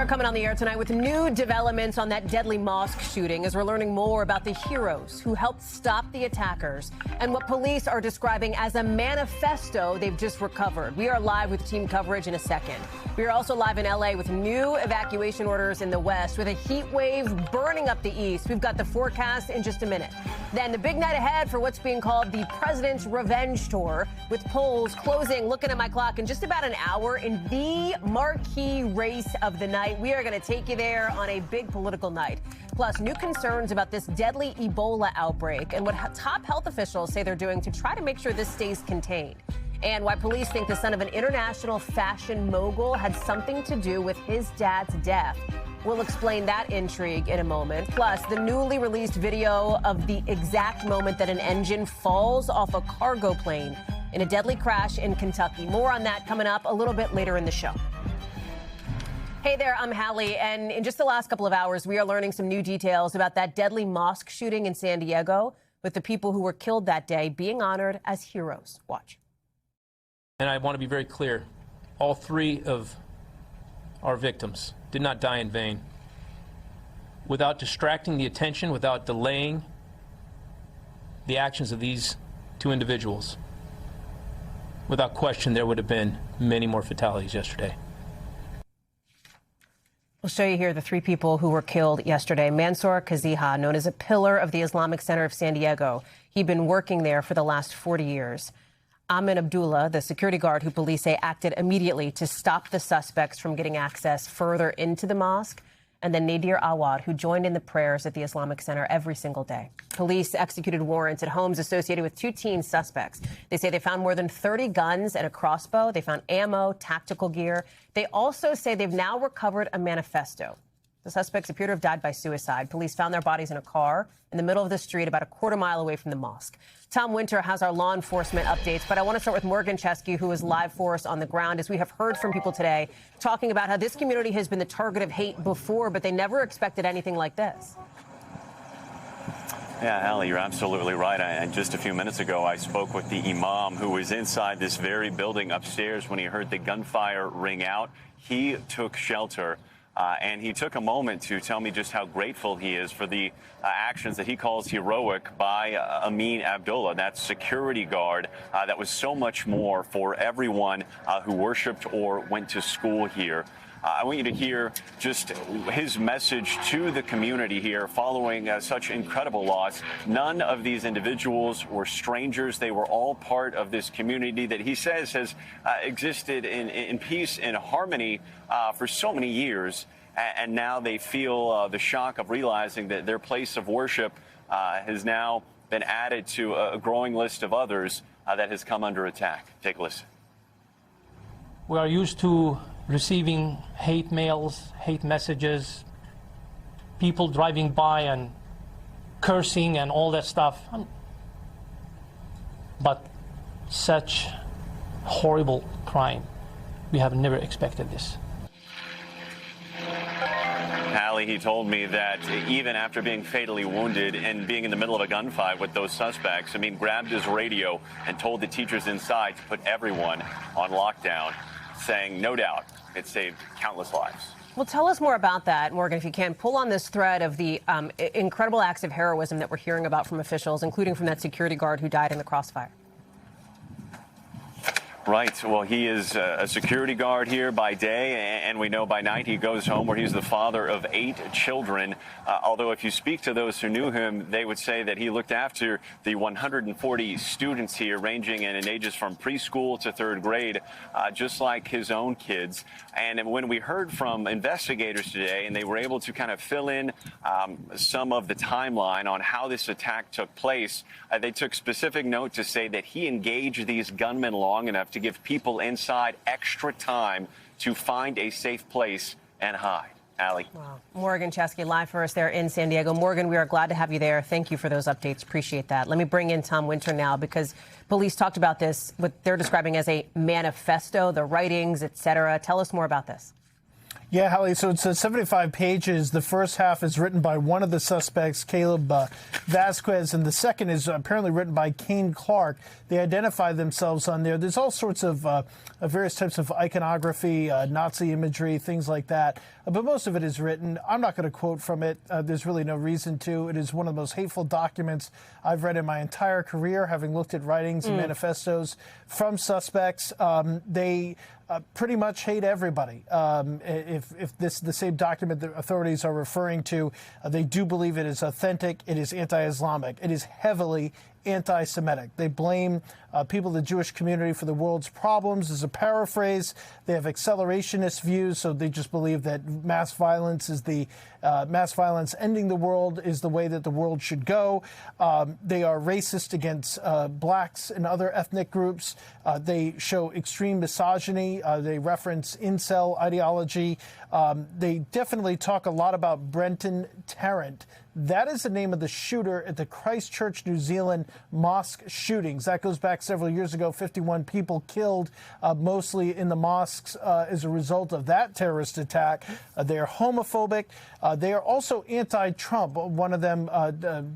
coming on the air tonight with new developments on that deadly mosque shooting as we're learning more about the heroes who helped stop the attackers and what police are describing as a manifesto they've just recovered. We are live with team coverage in a second. We are also live in L.A. with new evacuation orders in the west with a heat wave burning up the east. We've got the forecast in just a minute. Then the big night ahead for what's being called the President's Revenge Tour, with polls closing, looking at my clock, in just about an hour in the marquee race of the night. We are going to take you there on a big political night. Plus, new concerns about this deadly Ebola outbreak and what top health officials say they're doing to try to make sure this stays contained. And why police think the son of an international fashion mogul had something to do with his dad's death. We'll explain that intrigue in a moment. Plus, the newly released video of the exact moment that an engine falls off a cargo plane in a deadly crash in Kentucky. More on that coming up a little bit later in the show. Hey there, I'm Hallie, and in just the last couple of hours, we are learning some new details about that deadly mosque shooting in San Diego, with the people who were killed that day being honored as heroes. Watch. And I want to be very clear, all three of our victims did not die in vain. Without distracting the attention, without delaying the actions of these two individuals, without question, there would have been many more fatalities yesterday. We'll show you here the three people who were killed yesterday. Mansour Kaziha, known as a pillar of the Islamic Center of San Diego. He'd been working there for the last 40 years. Amin Abdullah, the security guard who police say acted immediately to stop the suspects from getting access further into the mosque. And then Nadir Awad, who joined in the prayers at the Islamic Center every single day. Police executed warrants at homes associated with two teen suspects. They say they found more than 30 guns and a crossbow. They found ammo, tactical gear. They also say they've now recovered a manifesto. The suspects appear to have died by suicide. Police found their bodies in a car in the middle of the street about a quarter-mile away from the mosque. Tom Winter has our law enforcement updates, but I want to start with Morgan Chesky, who is live for us on the ground, as we have heard from people today talking about how this community has been the target of hate before, but they never expected anything like this. Yeah, Hallie, you're absolutely right. And just a few minutes ago, I spoke with the imam who was inside this very building upstairs when he heard the gunfire ring out. He took shelter. And he took a moment to tell me just how grateful he is for the actions that he calls heroic by Amin Abdullah, that security guard that was so much more for everyone who worshipped or went to school here. I want you to hear just his message to the community here following such incredible loss. None of these individuals were strangers. They were all part of this community that he says has existed in peace and harmony for so many years. And now they feel the shock of realizing that their place of worship has now been added to a growing list of others that has come under attack. Take a listen. We are used to receiving hate mails, hate messages, people driving by and cursing and all that stuff. But such horrible crime, we have never expected this. Hallie, he told me that even after being fatally wounded and being in the middle of a gunfight with those suspects, Amin grabbed his radio and told the teachers inside to put everyone on lockdown, saying, no doubt, it saved countless lives. Well, tell us more about that, Morgan, if you can. Pull on this thread of the incredible acts of heroism that we're hearing about from officials, including from that security guard who died in the crossfire. Right. Well, he is a security guard here by day, and we know by night he goes home where he's the father of 8 children. Although if you speak to those who knew him, they would say that he looked after the 140 students here, ranging in ages from preschool to 3rd grade, just like his own kids. And when we heard from investigators today, and they were able to kind of fill in some of the timeline on how this attack took place, they took specific note to say that he engaged these gunmen long enough to give people inside extra time to find a safe place and hide. Hallie. Wow. Morgan Chesky live for us there in San Diego. Morgan, we are glad to have you there. Thank you for those updates. Appreciate that. Let me bring in Tom Winter now, because police talked about this, what they're describing as a manifesto, the writings, et cetera. Tell us more about this. Yeah, Hallie, so it's 75 pages. The first half is written by one of the suspects, Caleb Vasquez, and the second is apparently written by Kane Clark. They identify themselves on there. There's all sorts of various types of iconography, Nazi imagery, things like that. But most of it is written. I'm not going to quote from it. There's really no reason to. It is one of the most hateful documents I've read in my entire career, having looked at writings and manifestos from suspects. They pretty much hate everybody. If this is the same document the authorities are referring to, they do believe it is authentic. It is anti-Islamic. It is heavily anti-Semitic. They blame people in the Jewish community for the world's problems. As a paraphrase, they have accelerationist views, so they just believe that mass violence ending the world is the way that the world should go. They are racist against blacks and other ethnic groups. They show extreme misogyny. They reference incel ideology. They definitely talk a lot about Brenton Tarrant. That is the name of the shooter at the Christchurch, New Zealand mosque shootings. That goes back several years ago. 51 people killed, mostly in the mosques as a result of that terrorist attack. They are homophobic. They are also anti-Trump. One of them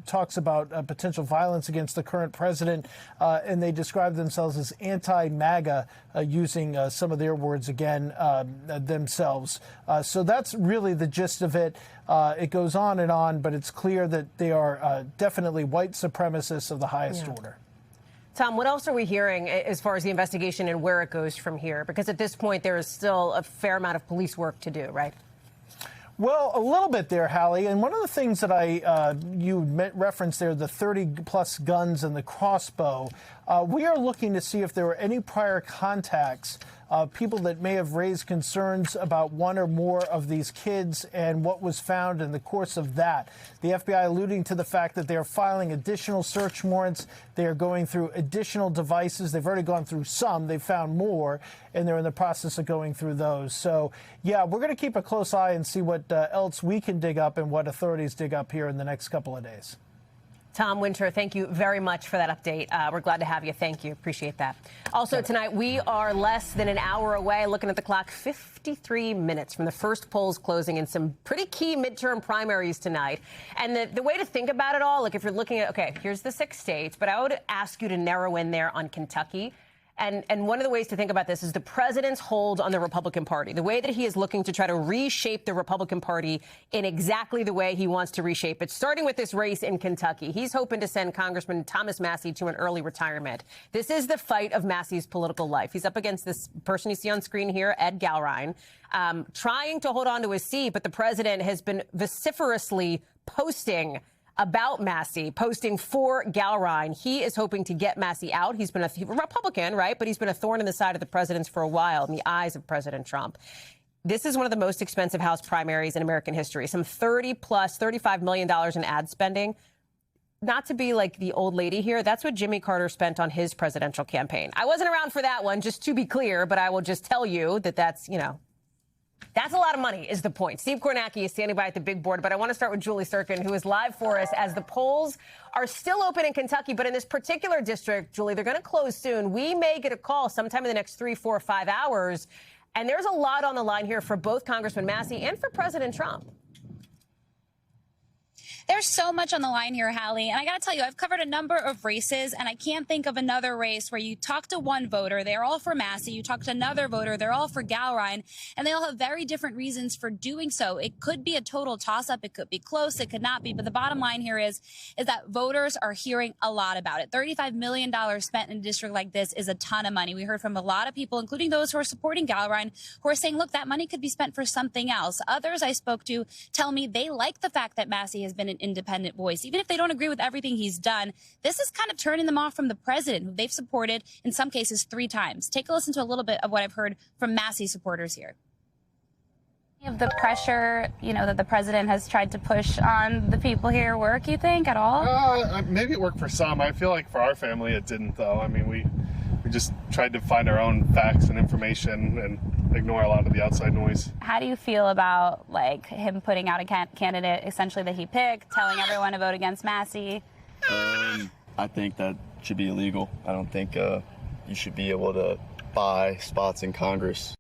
talks about potential violence against the current president, and they describe themselves as anti-MAGA, using some of their words again themselves. So that's really the gist of it. It goes on, but it's clear that they are definitely white supremacists of the highest order. Tom, what else are we hearing as far as the investigation and where it goes from here? Because at this point, there is still a fair amount of police work to do, right? Well, a little bit there, Hallie. And one of the things that you referenced there, the 30-plus guns and the crossbow, we are looking to see if there were any prior contacts, people that may have raised concerns about one or more of these kids and what was found in the course of that. The FBI alluding to the fact that they are filing additional search warrants. They are going through additional devices. They've already gone through some. They've found more, and they're in the process of going through those. So, yeah, we're going to keep a close eye and see what else we can dig up and what authorities dig up here in the next couple of days. Tom Winter, thank you very much for that update. We're glad to have you. Thank you. Appreciate that. Also, tonight, we are less than an hour away, looking at the clock, 53 minutes from the first polls closing in some pretty key midterm primaries tonight. And the way to think about it all, like if you're looking at, okay, here's the 6 states, but I would ask you to narrow in there on Kentucky. And one of the ways to think about this is the president's hold on the Republican Party, the way that he is looking to try to reshape the Republican Party in exactly the way he wants to reshape it, starting with this race in Kentucky. He's hoping to send Congressman Thomas Massie to an early retirement. This is the fight of Massie's political life. He's up against this person you see on screen here, Ed Gallrein, trying to hold on to his seat. But the president has been vociferously posting about Massie, posting for Gallrein. He is hoping to get Massie out. He's been a Republican, right? But he's been a thorn in the side of the president's for a while, in the eyes of President Trump. This is one of the most expensive House primaries in American history. Some $35 million in ad spending. Not to be like the old lady here, that's what Jimmy Carter spent on his presidential campaign. I wasn't around for that one, just to be clear, but I will just tell you that that's, that's a lot of money, is the point. Steve Kornacki is standing by at the big board, but I want to start with Julie Sirkin, who is live for us as the polls are still open in Kentucky. But in this particular district, Julie, they're going to close soon. We may get a call sometime in the next 3, 4, 5 hours. And there's a lot on the line here for both Congressman Massie and for President Trump. There's so much on the line here, Hallie. And I got to tell you, I've covered a number of races, and I can't think of another race where you talk to one voter, they're all for Massie. You talk to another voter, they're all for Gallrein, and they all have very different reasons for doing so. It could be a total toss-up. It could be close. It could not be. But the bottom line here is that voters are hearing a lot about it. $35 million spent in a district like this is a ton of money. We heard from a lot of people, including those who are supporting Gallrein, who are saying, look, that money could be spent for something else. Others I spoke to tell me they like the fact that Massie has been an independent voice. Even if they don't agree with everything he's done, this is kind of turning them off from the president, who they've supported in some cases 3 times. Take a listen to a little bit of what I've heard from Massie supporters here. Of the pressure, that the president has tried to push on the people here work, you think, at all? Maybe it worked for some. I feel like for our family it didn't, though. I mean, we just tried to find our own facts and information and ignore a lot of the outside noise. How do you feel about, him putting out a candidate, essentially, that he picked, telling everyone to vote against Massie? I think that should be illegal. I don't think you should be able to buy spots in Congress.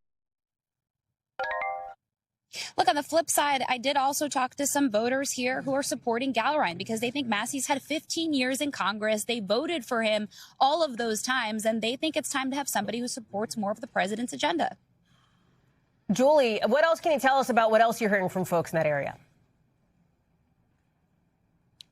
Look, on the flip side, I did also talk to some voters here who are supporting Gallurine because they think Massie's had 15 years in Congress. They voted for him all of those times, and they think it's time to have somebody who supports more of the president's agenda. Julie, what else can you tell us about what else you're hearing from folks in that area?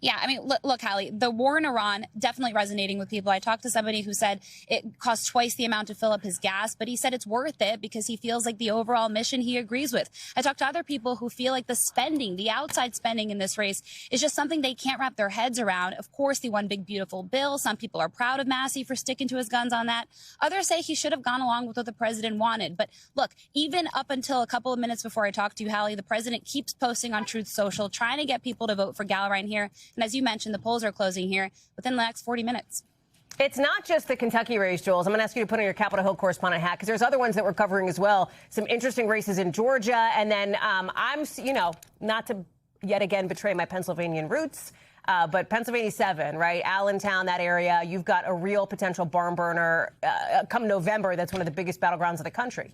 Yeah, I mean, look, Hallie, the war in Iran definitely resonating with people. I talked to somebody who said it costs twice the amount to fill up his gas, but he said it's worth it because he feels like the overall mission he agrees with. I talked to other people who feel like the spending, the outside spending in this race is just something they can't wrap their heads around. Of course, the one big beautiful bill. Some people are proud of Massie for sticking to his guns on that. Others say he should have gone along with what the president wanted. But look, even up until a couple of minutes before I talked to you, Hallie, the president keeps posting on Truth Social, trying to get people to vote for Gallurine here. And as you mentioned, the polls are closing here within the next 40 minutes. It's not just the Kentucky race, Jules. I'm going to ask you to put on your Capitol Hill correspondent hat because there's other ones that we're covering as well. Some interesting races in Georgia. And then not to yet again betray my Pennsylvanian roots, but Pennsylvania 7, right? Allentown, that area. You've got a real potential barn burner come November. That's one of the biggest battlegrounds of the country.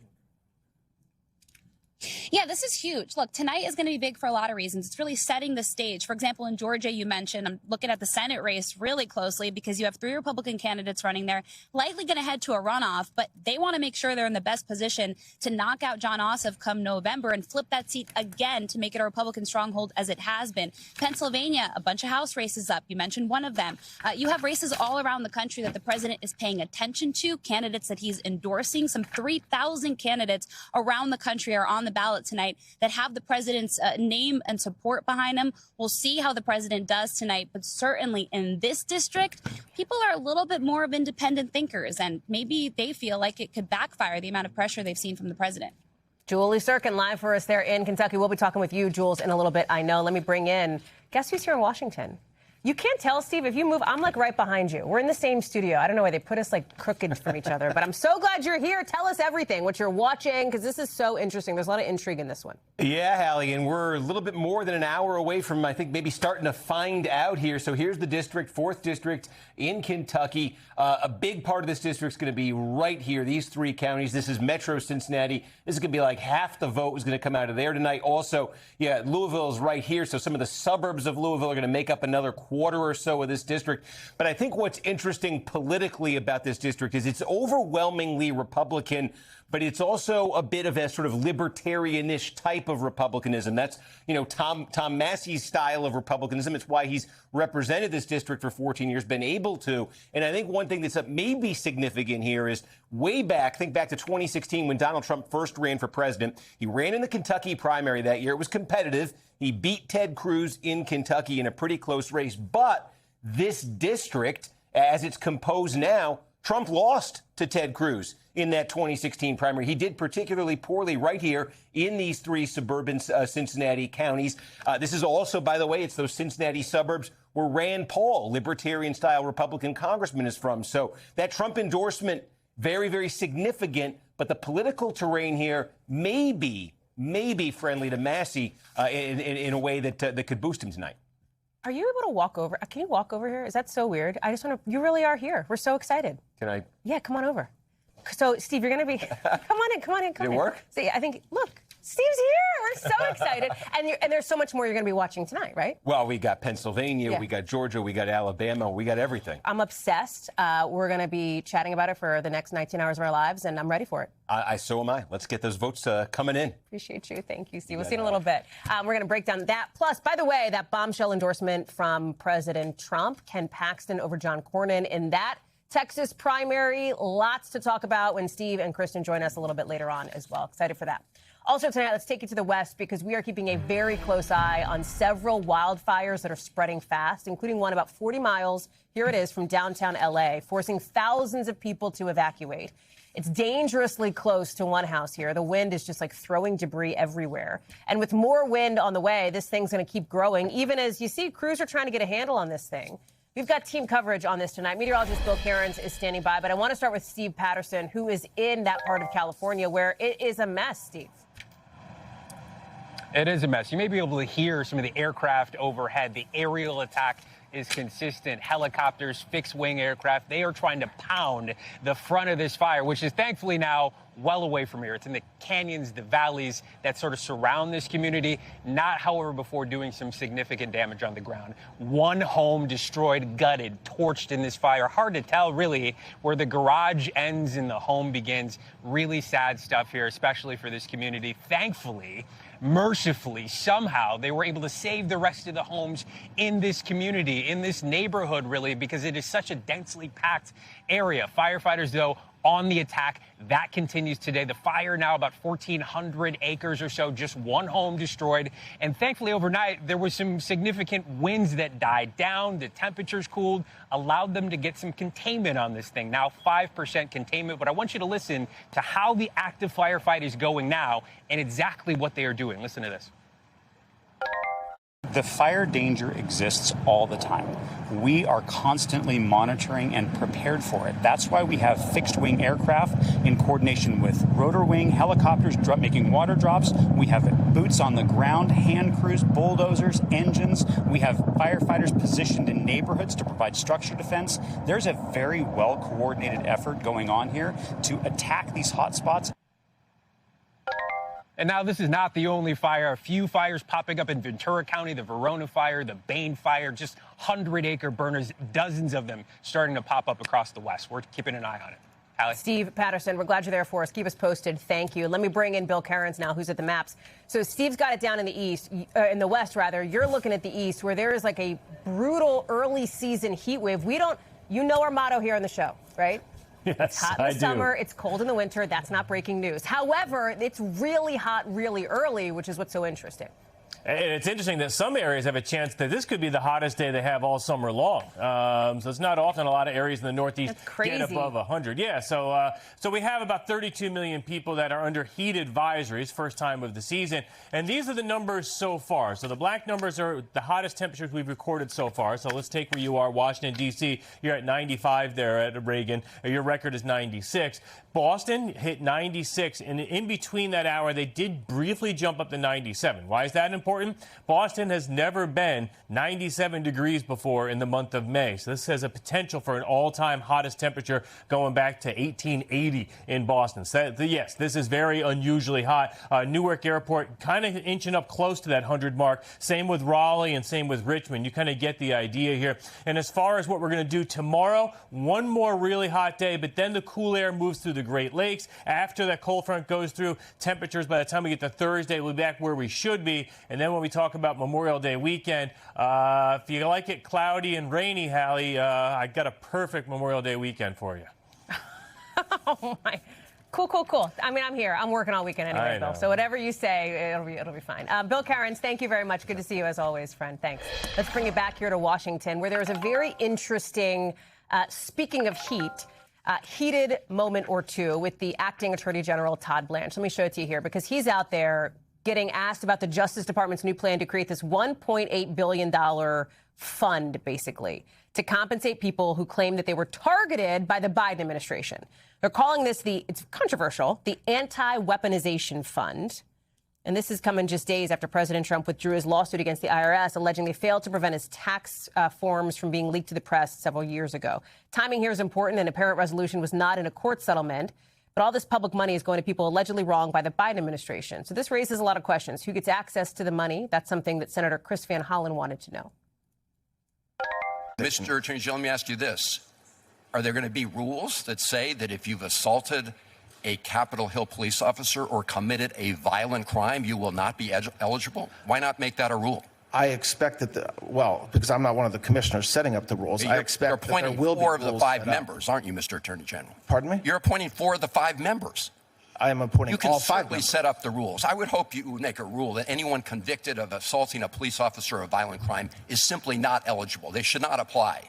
Yeah, this is huge. Look, tonight is going to be big for a lot of reasons. It's really setting the stage. For example, in Georgia, you mentioned, I'm looking at the Senate race really closely because you have 3 Republican candidates running there, likely going to head to a runoff, but they want to make sure they're in the best position to knock out Jon Ossoff come November and flip that seat again to make it a Republican stronghold as it has been. Pennsylvania, a bunch of House races up. You mentioned one of them. You have races all around the country that the president is paying attention to, candidates that he's endorsing. Some 3,000 candidates around the country are on the ballot tonight that have the president's name and support behind him. We'll see how the president does tonight, but certainly in this district, people are a little bit more of independent thinkers, and maybe they feel like it could backfire the amount of pressure they've seen from the president. Julie Sirkin live for us there in Kentucky. We'll be talking with you, Jules, in a little bit. I know. Let me bring in, guess who's here in Washington? You can't tell, Steve, if you move, I'm like right behind you. We're in the same studio. I don't know why they put us like crooked from each other, but I'm so glad you're here. Tell us everything, what you're watching, because this is so interesting. There's a lot of intrigue in this one. Yeah, Hallie, and we're a little bit more than an hour away from, I think, maybe starting to find out here. So here's the district, 4th district in Kentucky. A big part of this district is going to be right here, these 3 counties. This is Metro Cincinnati. This is going to be like half the vote is going to come out of there tonight. Also, yeah, Louisville is right here. So some of the suburbs of Louisville are going to make up another quarter or so of this district. But I think what's interesting politically about this district is it's overwhelmingly Republican, but it's also a bit of a sort of libertarianish type of republicanism. That's, Tom Massie's style of republicanism. It's why he's represented this district for 14 years, been able to. And I think one thing that's maybe significant here is way back, think back to 2016 when Donald Trump first ran for president. He ran in the Kentucky primary that year. It was competitive. He beat Ted Cruz in Kentucky in a pretty close race. But this district, as it's composed now, Trump lost to Ted Cruz in that 2016 primary. He did particularly poorly right here in these 3 suburban Cincinnati counties. This is also, by the way, it's those Cincinnati suburbs where Rand Paul, libertarian-style Republican congressman, is from. So that Trump endorsement, very, very significant, but the political terrain here may be friendly to Massie in a way that could boost him tonight. Are you able to walk over? Can you walk over here? Is that so weird? I just want to, you really are here. We're so excited. Can I? Yeah, come on over. So, Steve, you're going to be, come on in. Did it work? See, I think, look, Steve's here. We're so excited. And there's so much more you're going to be watching tonight, right? Well, we got Pennsylvania, we got Georgia, we got Alabama, we got everything. I'm obsessed. We're going to be chatting about it for the next 19 hours of our lives, and I'm ready for it. So am I. Let's get those votes coming in. Appreciate you. Thank you, Steve. We'll see you in a little bit. We're going to break down that. Plus, by the way, that bombshell endorsement from President Trump, Ken Paxton over John Cornyn in that Texas primary. Lots to talk about when Steve and Kristen join us a little bit later on as well. Excited for that. Also tonight, let's take you to the West because we are keeping a very close eye on several wildfires that are spreading fast, including one about 40 miles, here it is, from downtown L.A., forcing thousands of people to evacuate. It's dangerously close to one house here. The wind is just like throwing debris everywhere. And with more wind on the way, this thing's going to keep growing, even as you see crews are trying to get a handle on this thing. We've got team coverage on this tonight. Meteorologist Bill Cairns is standing by, but I want to start with Steve Patterson, who is in that part of California where it is a mess, Steve. It is a mess. You may be able to hear some of the aircraft overhead. The aerial attack is consistent. Helicopters, fixed-wing aircraft, they are trying to pound the front of this fire, which is thankfully now well away from here. It's in the canyons, the valleys that sort of surround this community, not, however, before doing some significant damage on the ground. One home destroyed, gutted, torched in this fire. Hard to tell, really, where the garage ends and the home begins. Really sad stuff here, especially for this community. Thankfully, mercifully, somehow, they were able to save the rest of the homes in this community, in this neighborhood, really, because it is such a densely packed area. Firefighters, though, on the attack. That continues today. The fire now about 1,400 acres or so, just one home destroyed. And thankfully, overnight, there was some significant winds that died down. The temperatures cooled, allowed them to get some containment on this thing. Now 5% containment. But I want you to listen to how the active firefight is going now and exactly what they are doing. Listen to this. The fire danger exists all the time. We are constantly monitoring and prepared for it. That's why we have fixed-wing aircraft in coordination with rotor wing helicopters making water drops. We have boots on the ground, hand crews, bulldozers, engines. We have firefighters positioned in neighborhoods to provide structure defense. There's a very well-coordinated effort going on here to attack these hot spots. And now this is not the only fire. A few fires popping up in Ventura County, the Verona fire, the Bain fire, just 100-acre burners, dozens of them starting to pop up across the West. We're keeping an eye on it. Hallie? Steve Patterson, we're glad you're there for us. Keep us posted. Thank you. Let me bring in Bill Cairns now, who's at the maps. So Steve's got it down in the east, in the west, rather. You're looking at the east, where there is like a brutal early season heat wave. You know our motto here on the show, right? Yes, it's hot in the summer, it's cold in the winter. That's not breaking news. However, it's really hot really early, which is what's so interesting. And it's interesting that some areas have a chance that this could be the hottest day they have all summer long. So it's not often a lot of areas in the Northeast get above 100. Yeah, so we have about 32 million people that are under heat advisories, first time of the season. And these are the numbers so far. So the black numbers are the hottest temperatures we've recorded so far. So let's take where you are, Washington, D.C. You're at 95 there at Reagan. Your record is 96. Boston hit 96, and in between that hour, they did briefly jump up to 97. Why is that important? Boston has never been 97 degrees before in the month of May. So this has a potential for an all-time hottest temperature going back to 1880 in Boston. So yes, this is very unusually hot. Newark Airport kind of inching up close to that 100 mark. Same with Raleigh and same with Richmond. You kind of get the idea here. And as far as what we're going to do tomorrow, one more really hot day, but then the cool air moves through the Great Lakes. After that cold front goes through, temperatures by the time we get to Thursday will be back where we should be. And then when we talk about Memorial Day weekend, if you like it cloudy and rainy, Hallie, I got a perfect Memorial Day weekend for you. Oh, my. Cool. I mean, I'm here. I'm working all weekend anyway, Bill. So whatever you say, it'll be fine. Bill Cairns, thank you very much. Good to see you as always, friend. Thanks. Let's bring it back here to Washington, where there was a very interesting, speaking of heat, heated moment or two with the acting Attorney General, Todd Blanche. Let me show it to you here, because he's out there getting asked about the Justice Department's new plan to create this $1.8 billion fund, basically, to compensate people who claim that they were targeted by the Biden administration. They're calling this it's controversial, the Anti-Weaponization Fund. And this is coming just days after President Trump withdrew his lawsuit against the IRS, alleging they failed to prevent his tax forms from being leaked to the press several years ago. Timing here is important. An apparent resolution was not in a court settlement. But all this public money is going to people allegedly wronged by the Biden administration. So this raises a lot of questions. Who gets access to the money? That's something that Senator Chris Van Hollen wanted to know. Mr. Attorney General, let me ask you this. Are there going to be rules that say that if you've assaulted a Capitol Hill police officer or committed a violent crime, you will not be eligible? Why not make that a rule? I expect that, because I'm not one of the commissioners setting up the rules, I expect that there will be rules. You're appointing 4 of the 5 members, aren't you, Mr. Attorney General? Pardon me? You're appointing 4 of the 5 members. I am appointing all 5 members. You can certainly set up the rules. I would hope you would make a rule that anyone convicted of assaulting a police officer or a violent crime is simply not eligible. They should not apply.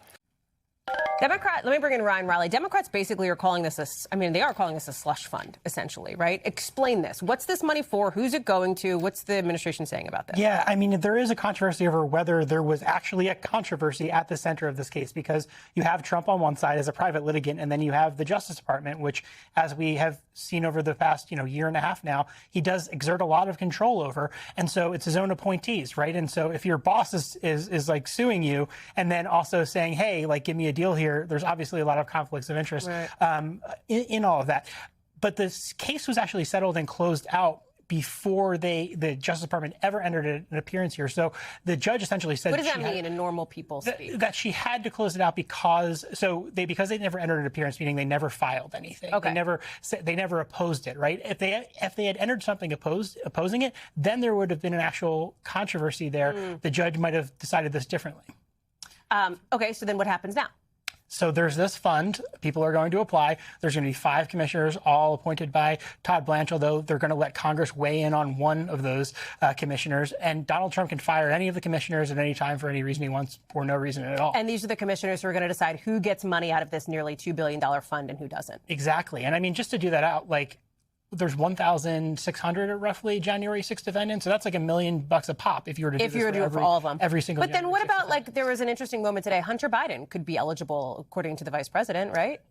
Let me bring in Ryan Riley. Democrats basically are calling this they are calling this a slush fund, essentially, right? Explain this. What's this money for? Who's it going to? What's the administration saying about this? Yeah, I mean, there is a controversy over whether there was actually a controversy at the center of this case, because you have Trump on one side as a private litigant, and then you have the Justice Department, which, as we have seen over the past, year and a half now, he does exert a lot of control over. And so it's his own appointees, right? And so if your boss is like suing you and then also saying, hey, like, give me a deal here, there's obviously a lot of conflicts of interest in all of that. But this case was actually settled and closed out before the Justice Department ever entered an appearance here. So the judge essentially said... What does that mean in normal people speak? That she had to close it out because they never entered an appearance, meaning they never filed anything. Okay. They never opposed it, right? If they had entered something opposing it, then there would have been an actual controversy there. The judge might have decided this differently. Okay, so then what happens now? So there's this fund. People are going to apply. There's going to be 5 commissioners, all appointed by Todd Blanche, although they're going to let Congress weigh in on one of those commissioners. And Donald Trump can fire any of the commissioners at any time for any reason he wants, for no reason at all. And these are the commissioners who are going to decide who gets money out of this nearly $2 billion fund and who doesn't. Exactly. And I mean, just to do that out, like, there's 1,600 roughly January 6th defendants, so that's like $1 million a pop if you were to do it for all of them, every single. But then what about, like, there was an interesting moment today. Hunter Biden could be eligible according to the vice president, right?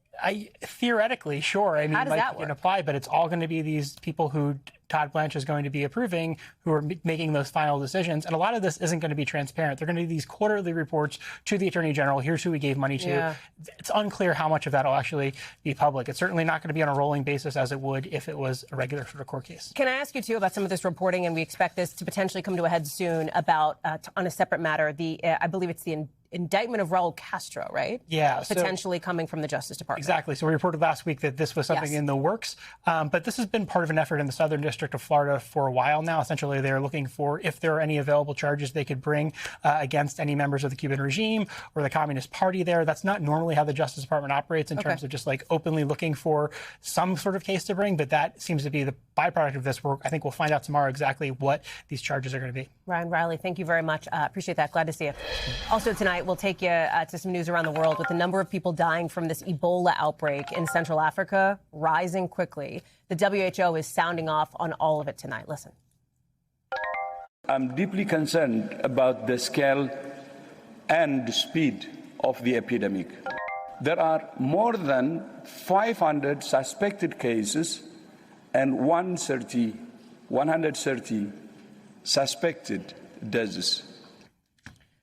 Theoretically, sure. I mean, how does that work? Can apply, but it's all going to be these people who Todd Blanche is going to be approving, who are making those final decisions. And a lot of this isn't going to be transparent. They're going to do these quarterly reports to the Attorney General. Here's who we gave money to. Yeah. It's unclear how much of that will actually be public. It's certainly not going to be on a rolling basis as it would if it was a regular sort of court case. Can I ask you, too, about some of this reporting, and we expect this to potentially come to a head soon, about, on a separate matter, I believe it's the indictment of Raul Castro, right? Yeah. Potentially coming from the Justice Department. Exactly. So we reported last week that this was something in the works. But this has been part of an effort in the Southern District of Florida for a while now. Essentially, they're looking for if there are any available charges they could bring against any members of the Cuban regime or the Communist Party there. That's not normally how the Justice Department operates in terms of just like openly looking for some sort of case to bring. But that seems to be the byproduct of this work. I think we'll find out tomorrow exactly what these charges are going to be. Ryan Riley, thank you very much. Appreciate that. Glad to see you. Also tonight, we'll take you to some news around the world with the number of people dying from this Ebola outbreak in Central Africa rising quickly. The WHO is sounding off on all of it tonight. Listen. I'm deeply concerned about the scale and the speed of the epidemic. There are more than 500 suspected cases and 130 suspected deaths.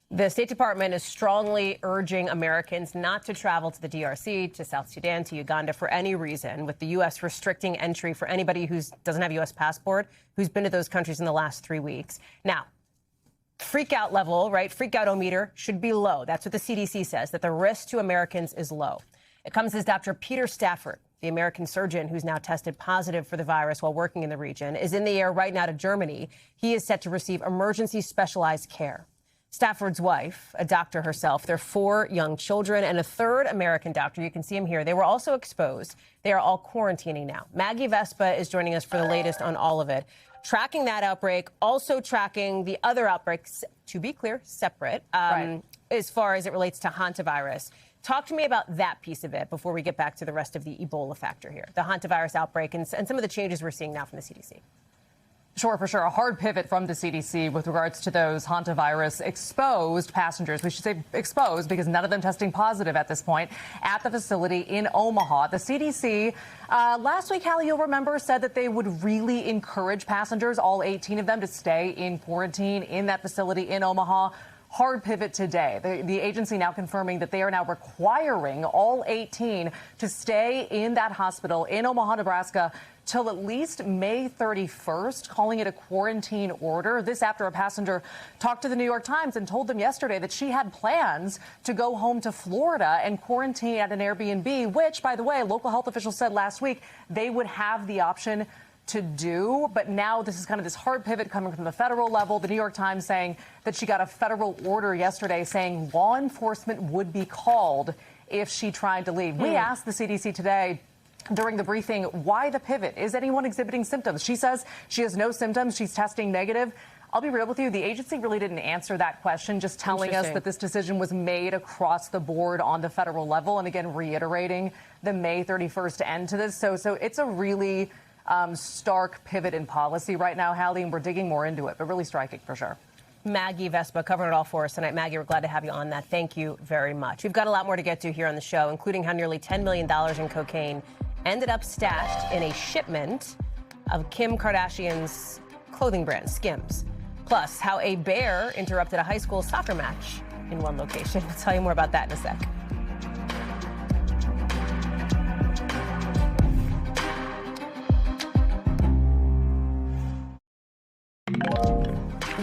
The State Department is strongly urging Americans not to travel to the DRC, to South Sudan, to Uganda for any reason, with the U.S. restricting entry for anybody who doesn't have a U.S. passport, who's been to those countries in the last 3 weeks. Now, freak out level, right? Freak out o-meter should be low. That's what the CDC says, that the risk to Americans is low. It comes as Dr. Peter Stafford, the American surgeon who's now tested positive for the virus while working in the region, is in the air right now to Germany. He is set to receive emergency specialized care. Stafford's wife, a doctor herself, their 4 young children, and a third American doctor. You can see him here. They were also exposed. They are all quarantining now. Maggie Vespa is joining us for the latest on all of it. Tracking that outbreak, also tracking the other outbreaks, to be clear, separate, as far as it relates to hantavirus. Talk to me about that piece of it before we get back to the rest of the Ebola factor here, the hantavirus outbreak and some of the changes we're seeing now from the CDC. Sure, for sure. A hard pivot from the CDC with regards to those hantavirus exposed passengers. We should say exposed because none of them testing positive at this point at the facility in Omaha. The CDC last week, Hallie, you'll remember, said that they would really encourage passengers, all 18 of them, to stay in quarantine in that facility in Omaha. Hard pivot today. The agency now confirming that they are now requiring all 18 to stay in that hospital in Omaha, Nebraska, till at least May 31st, calling it a quarantine order. This after a passenger talked to the New York Times and told them yesterday that she had plans to go home to Florida and quarantine at an Airbnb, which, by the way, local health officials said last week they would have the option to do. But now this is kind of this hard pivot coming from the federal level. The New York Times saying that she got a federal order yesterday saying law enforcement would be called if she tried to leave. We asked the CDC today during the briefing, why the pivot? Is anyone exhibiting symptoms? She says she has no symptoms. She's testing negative. I'll be real with you. The agency really didn't answer that question, just telling us that this decision was made across the board on the federal level. And again, reiterating the May 31st end to this. So it's a really stark pivot in policy right now, Hallie, and we're digging more into it, but really striking for sure. Maggie Vespa covering it all for us tonight. Maggie, we're glad to have you on that. Thank you very much. We've got a lot more to get to here on the show, including how nearly $10 million in cocaine ended up stashed in a shipment of Kim Kardashian's clothing brand, Skims. Plus, how a bear interrupted a high school soccer match in one location. We'll tell you more about that in a sec.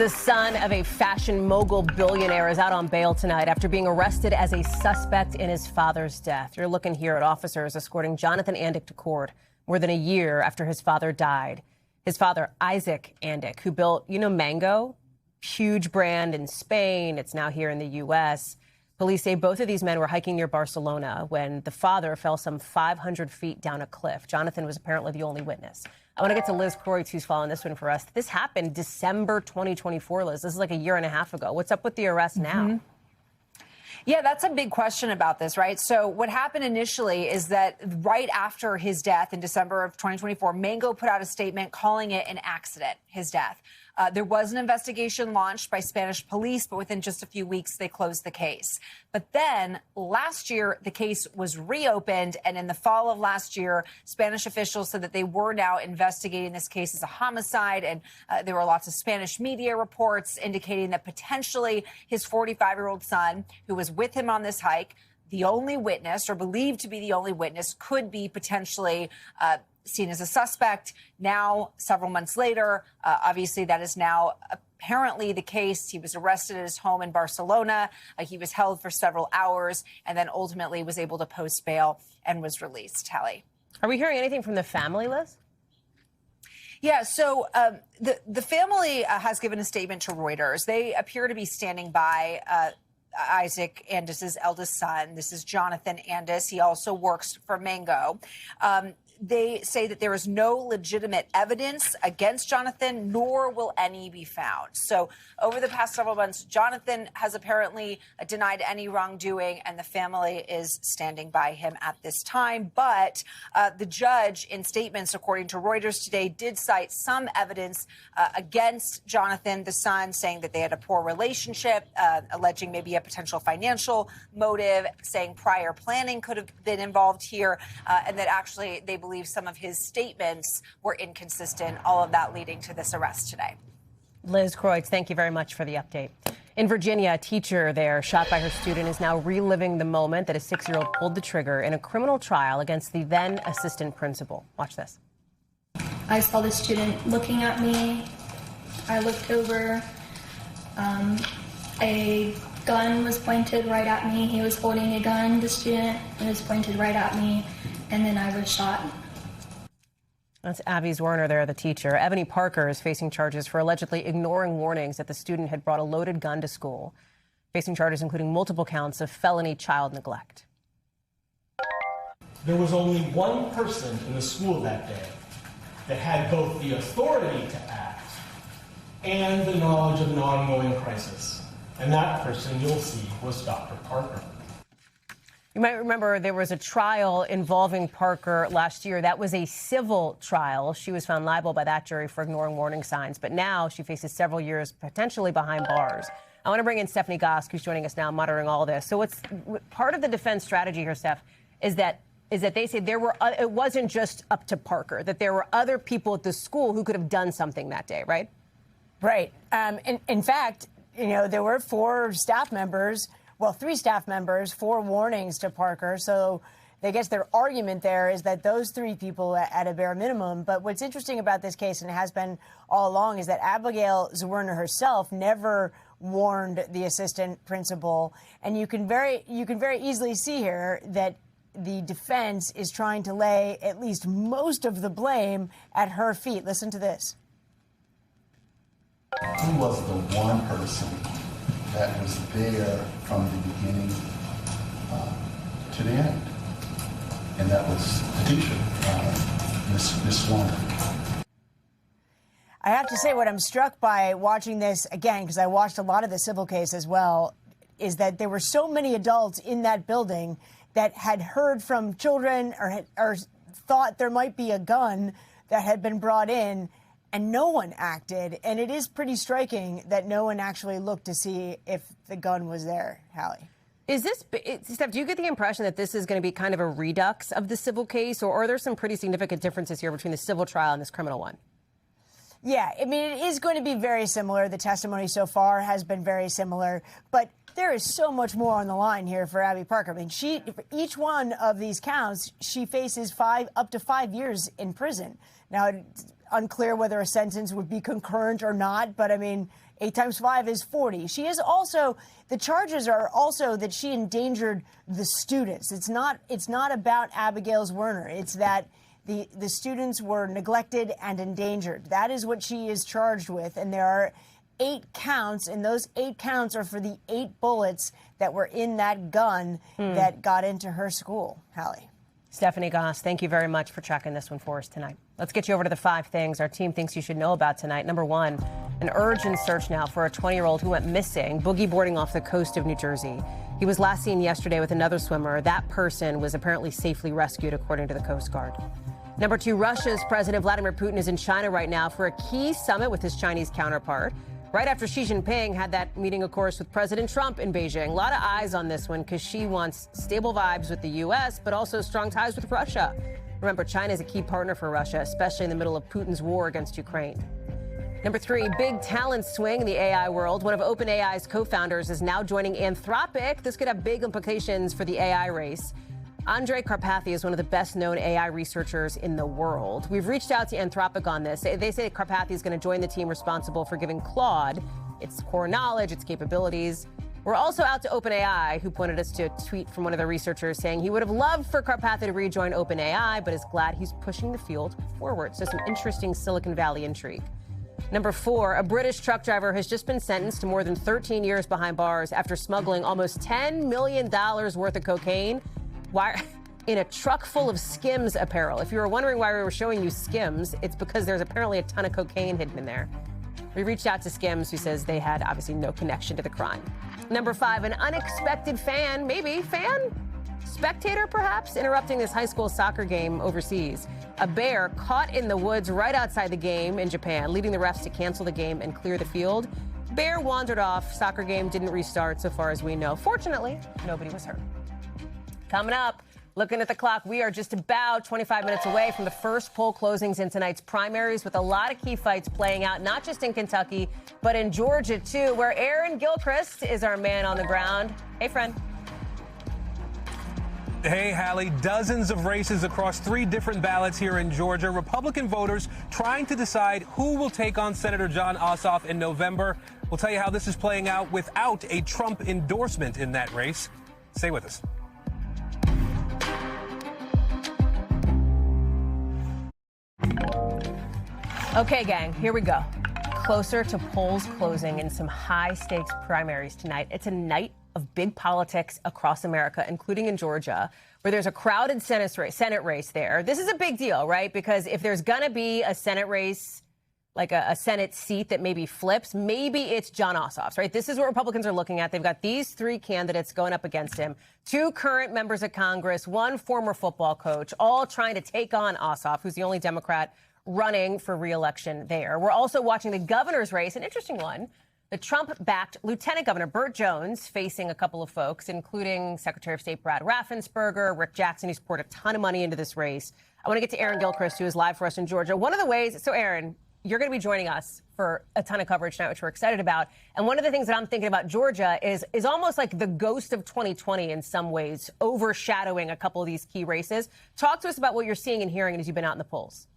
The son of a fashion mogul billionaire is out on bail tonight after being arrested as a suspect in his father's death. You're looking here at officers escorting Jonathan Andick to court more than a year after his father died. His father, Isaac Andick, who built, Mango, huge brand in Spain. It's now here in the U.S. Police say both of these men were hiking near Barcelona when the father fell some 500 feet down a cliff. Jonathan was apparently the only witness. I want to get to Liz Croix, who's following this one for us. This happened December 2024, Liz. This is like a year and a half ago. What's up with the arrest now? Yeah, that's a big question about this, right? So what happened initially is that right after his death in December of 2024, Mango put out a statement calling it an accident, his death. There was an investigation launched by Spanish police, but within just a few weeks, they closed the case. But then last year, the case was reopened. And in the fall of last year, Spanish officials said that they were now investigating this case as a homicide. And there were lots of Spanish media reports indicating that potentially his 45-year-old son, who was with him on this hike, the only witness or believed to be the only witness, could be potentially seen as a suspect. Now, several months later, obviously that is now apparently the case. He was arrested at his home in Barcelona. He was held for several hours and then ultimately was able to post bail and was released. Hallie. Are we hearing anything from the family, Liz? Yeah, so the family has given a statement to Reuters. They appear to be standing by Isaac Andis's eldest son. This is Jonathan Andis. He also works for Mango. They say that there is no legitimate evidence against Jonathan, nor will any be found. So over the past several months, Jonathan has apparently denied any wrongdoing, and the family is standing by him at this time. But the judge, in statements, according to Reuters today, did cite some evidence against Jonathan, the son, saying that they had a poor relationship, alleging maybe a potential financial motive, saying prior planning could have been involved here, and that actually they believe some of his statements were inconsistent, all of that leading to this arrest today. Liz Croix, thank you very much for the update. In Virginia, a teacher there shot by her student is now reliving the moment that a 6-year-old pulled the trigger in a criminal trial against the then assistant principal. Watch this. I saw the student looking at me. I looked over. A gun was pointed right at me. He was holding a gun, the student. It was pointed right at me, and then I was shot. That's Abby Zwerner there, the teacher. Ebony Parker is facing charges for allegedly ignoring warnings that the student had brought a loaded gun to school, facing charges including multiple counts of felony child neglect. There was only one person in the school that day that had both the authority to act and the knowledge of an ongoing crisis. And that person, you'll see, was Dr. Parker. You might remember there was a trial involving Parker last year. That was a civil trial. She was found liable by that jury for ignoring warning signs. But now she faces several years potentially behind bars. I want to bring in Stephanie Gosk, who's joining us now, monitoring all this. So what's part of the defense strategy here, Steph, is that they say it wasn't just up to Parker, that there were other people at the school who could have done something that day, right? Right. In fact, there were 4 staff members. Well, 3 staff members, 4 warnings to Parker. So I guess their argument there is that those 3 people at a bare minimum. But what's interesting about this case, and it has been all along, is that Abigail Zwerner herself never warned the assistant principal. And you can very easily see here that the defense is trying to lay at least most of the blame at her feet. Listen to this. Who was the one person that was there from the beginning to the end? And that was the teacher, Miss Swan. I have to say what I'm struck by watching this again, because I watched a lot of the civil case as well, is that there were so many adults in that building that had heard from children or thought there might be a gun that had been brought in, and no one acted. And it is pretty striking that no one actually looked to see if the gun was there, Hallie. Steph, do you get the impression that this is going to be kind of a redux of the civil case, or are there some pretty significant differences here between the civil trial and this criminal one? Yeah, I mean, it is going to be very similar. The testimony so far has been very similar, but there is so much more on the line here for Abby Parker. I mean, for each one of these counts, she faces up to 5 years in prison. Now, it's unclear whether a sentence would be concurrent or not, but I mean, 8 times 5 is 40. She is also, the charges are also that she endangered the students. It's not about Abigail's Werner. It's that the students were neglected and endangered. That is what she is charged with. And there are 8 counts, and those 8 counts are for the 8 bullets that were in that gun that got into her school. Hallie. Stephanie Goss, thank you very much for tracking this one for us tonight. Let's get you over to the 5 things our team thinks you should know about tonight. Number 1, an urgent search now for a 20-year-old who went missing, boogie boarding off the coast of New Jersey. He was last seen yesterday with another swimmer. That person was apparently safely rescued, according to the Coast Guard. Number 2, Russia's President Vladimir Putin is in China right now for a key summit with his Chinese counterpart. Right after Xi Jinping had that meeting, of course, with President Trump in Beijing. A lot of eyes on this one because she wants stable vibes with the U.S., but also strong ties with Russia. Remember, China is a key partner for Russia, especially in the middle of Putin's war against Ukraine. Number 3, big talent swing in the AI world. One of OpenAI's co-founders is now joining Anthropic. This could have big implications for the AI race. Andrej Karpathy is one of the best-known AI researchers in the world. We've reached out to Anthropic on this. They say Karpathy is going to join the team responsible for giving Claude its core knowledge, its capabilities. We're also out to OpenAI, who pointed us to a tweet from one of the researchers saying he would have loved for Karpathy to rejoin OpenAI, but is glad he's pushing the field forward. So some interesting Silicon Valley intrigue. Number 4, a British truck driver has just been sentenced to more than 13 years behind bars after smuggling almost $10 million worth of cocaine. Why? In a truck full of Skims apparel. If you were wondering why we were showing you Skims, it's because there's apparently a ton of cocaine hidden in there. We reached out to Skims, who says they had obviously no connection to the crime. Number 5, an unexpected spectator perhaps, interrupting this high school soccer game overseas. A bear caught in the woods right outside the game in Japan, leading the refs to cancel the game and clear the field. Bear wandered off. Soccer game didn't restart so far as we know. Fortunately, nobody was hurt. Coming up, looking at the clock, we are just about 25 minutes away from the first poll closings in tonight's primaries, with a lot of key fights playing out, not just in Kentucky, but in Georgia, too, where Aaron Gilchrist is our man on the ground. Hey, friend. Hey, Hallie, dozens of races across 3 different ballots here in Georgia. Republican voters trying to decide who will take on Senator Jon Ossoff in November. We'll tell you how this is playing out without a Trump endorsement in that race. Stay with us. Okay, gang, here we go. Closer to polls closing in some high-stakes primaries tonight. It's a night of big politics across America, including in Georgia, where there's a crowded Senate race there. This is a big deal, right? Because if there's going to be a Senate race, like a Senate seat that maybe flips, maybe it's Jon Ossoff's, right? This is what Republicans are looking at. They've got these 3 candidates going up against him, 2 current members of Congress, 1 former football coach, all trying to take on Ossoff, who's the only Democrat running for re-election there. We're also watching the governor's race, an interesting one. The Trump-backed Lieutenant Governor Burt Jones facing a couple of folks, including Secretary of State Brad Raffensperger, Rick Jackson, who's poured a ton of money into this race. I want to get to Aaron Gilchrist, who is live for us in Georgia. One of the ways, so Aaron, you're going to be joining us for a ton of coverage tonight, which we're excited about. And one of the things that I'm thinking about Georgia is almost like the ghost of 2020 in some ways, overshadowing a couple of these key races. Talk to us about what you're seeing and hearing as you've been out in the polls.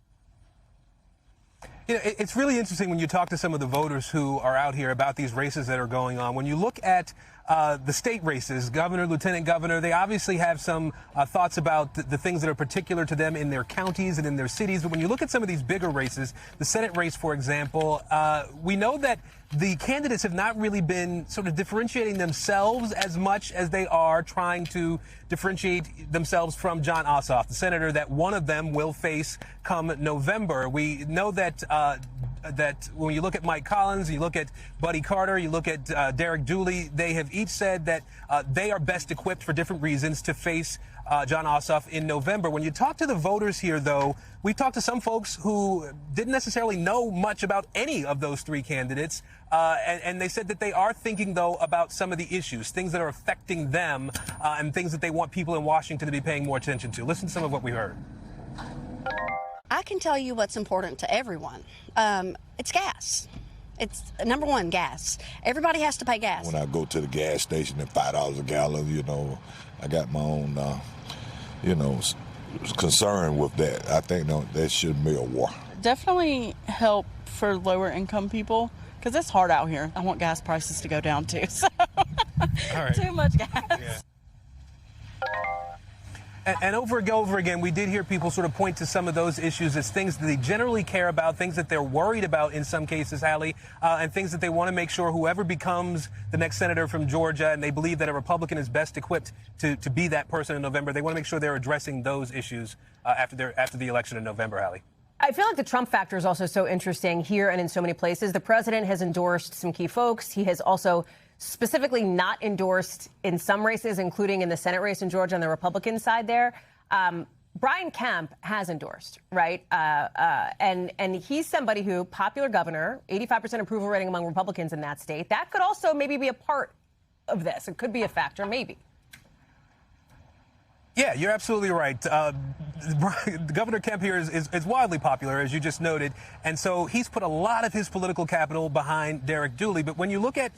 You know, it's really interesting when you talk to some of the voters who are out here about these races that are going on. When you look at the state races, governor, lieutenant governor, they obviously have some thoughts about the things that are particular to them in their counties and in their cities. But when you look at some of these bigger races, the Senate race, for example, we know that the candidates have not really been sort of differentiating themselves as much as they are trying to differentiate themselves from Jon Ossoff, the senator that one of them will face come November. We know that that when you look at Mike Collins, you look at Buddy Carter, you look at Derek Dooley, they have each said that they are best equipped for different reasons to face Jon Ossoff in November. When you talk to the voters here, though, we talked to some folks who didn't necessarily know much about any of those 3 candidates, and they said that they are thinking, though, about some of the issues, things that are affecting them, and things that they want people in Washington to be paying more attention to. Listen to some of what we heard. I can tell you what's important to everyone. It's gas. It's number 1, gas. Everybody has to pay gas. When I go to the gas station at $5 a gallon, you know, I got my own, concern with that. I think that shouldn't be a war. Definitely help for lower income people, because it's hard out here. I want gas prices to go down too. So All right. too much gas. Yeah. And over again, we did hear people sort of point to some of those issues as things that they generally care about, things that they're worried about in some cases, Hallie, and things that they want to make sure whoever becomes the next senator from Georgia, and they believe that a Republican is best equipped to be that person in November, they want to make sure they're addressing those issues after the election in November, Hallie. I feel like the Trump factor is also so interesting here and in so many places. The president has endorsed some key folks. He has also specifically not endorsed in some races, including in the Senate race in Georgia on the Republican side there. Brian Kemp has endorsed, right? And he's somebody who, popular governor, 85% approval rating among Republicans in that state. That could also maybe be a part of this. It could be a factor, maybe. Yeah, you're absolutely right. Governor Kemp here is wildly popular, as you just noted. And so he's put a lot of his political capital behind Derek Dooley. But when you look at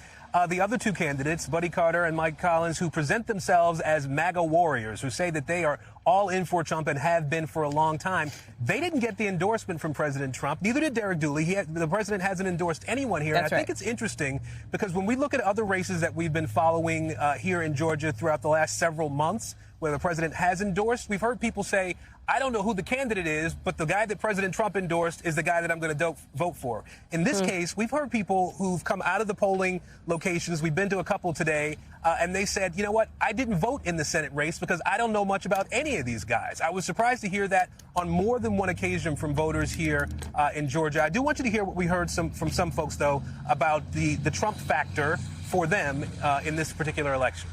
the other two candidates, Buddy Carter and Mike Collins, who present themselves as MAGA warriors, who say that they are all in for Trump and have been for a long time, they didn't get the endorsement from President Trump. Neither did Derek Dooley. The president hasn't endorsed anyone here. That's and I think it's interesting because when we look at other races that we've been following here in Georgia throughout the last several months, where the president has endorsed, we've heard people say, I don't know who the candidate is, but the guy that President Trump endorsed is the guy that I'm going to vote for. In this case, we've heard people who've come out of the polling locations. We've been to a couple today, and they said, you know what, I didn't vote in the Senate race because I don't know much about any of these guys. I was surprised to hear that on more than one occasion from voters here in Georgia. I do want you to hear what we heard from some folks, though, about the Trump factor for them in this particular election.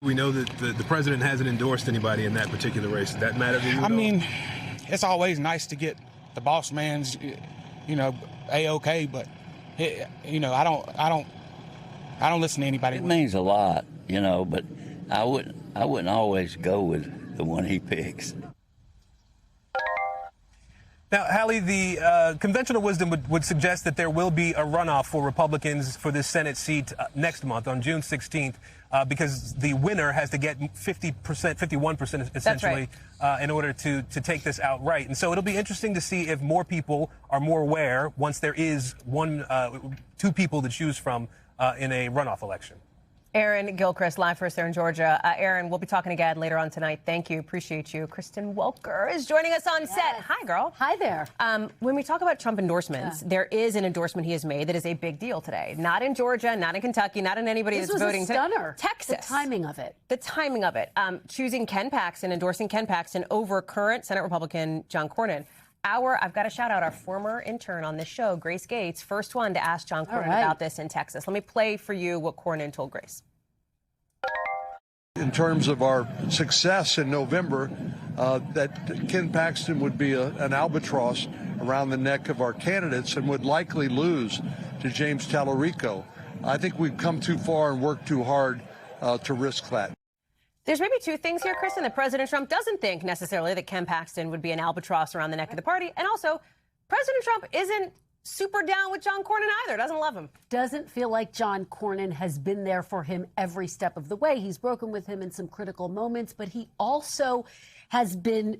We know that the president hasn't endorsed anybody in that particular race. Does that matter to you? I mean, it's always nice to get the boss man's, A-OK, but I don't listen to anybody. It means a lot, but I wouldn't always go with the one he picks. Now, Hallie, the conventional wisdom would suggest that there will be a runoff for Republicans for this Senate seat next month on June 16th because the winner has to get 50%, 51% essentially in order to take this outright. And so it'll be interesting to see if more people are more aware once there is two people to choose from in a runoff election. Aaron Gilchrist, live for us there in Georgia. Aaron, we'll be talking again later on tonight. Thank you. Appreciate you. Kristen Welker is joining us on set. Hi, girl. Hi there. When we talk about Trump endorsements, there is an endorsement he has made that is a big deal today. Not in Georgia, not in Kentucky, not in anybody that's voting. This was a stunner. Texas. The timing of it. The timing of it. Choosing Ken Paxton, endorsing Ken Paxton over current Senate Republican John Cornyn. I've got to shout out our former intern on this show, Grace Gates, first one to ask John Cornyn about this in Texas. Let me play for you what Cornyn told Grace. In terms of our success in November, that Ken Paxton would be an albatross around the neck of our candidates and would likely lose to James Tallarico. I think we've come too far and worked too hard to risk that. There's maybe two things here, Kristen, that President Trump doesn't think necessarily that Ken Paxton would be an albatross around the neck of the party. And also, President Trump isn't super down with John Cornyn either. Doesn't love him. Doesn't feel like John Cornyn has been there for him every step of the way. He's broken with him in some critical moments, but he also has been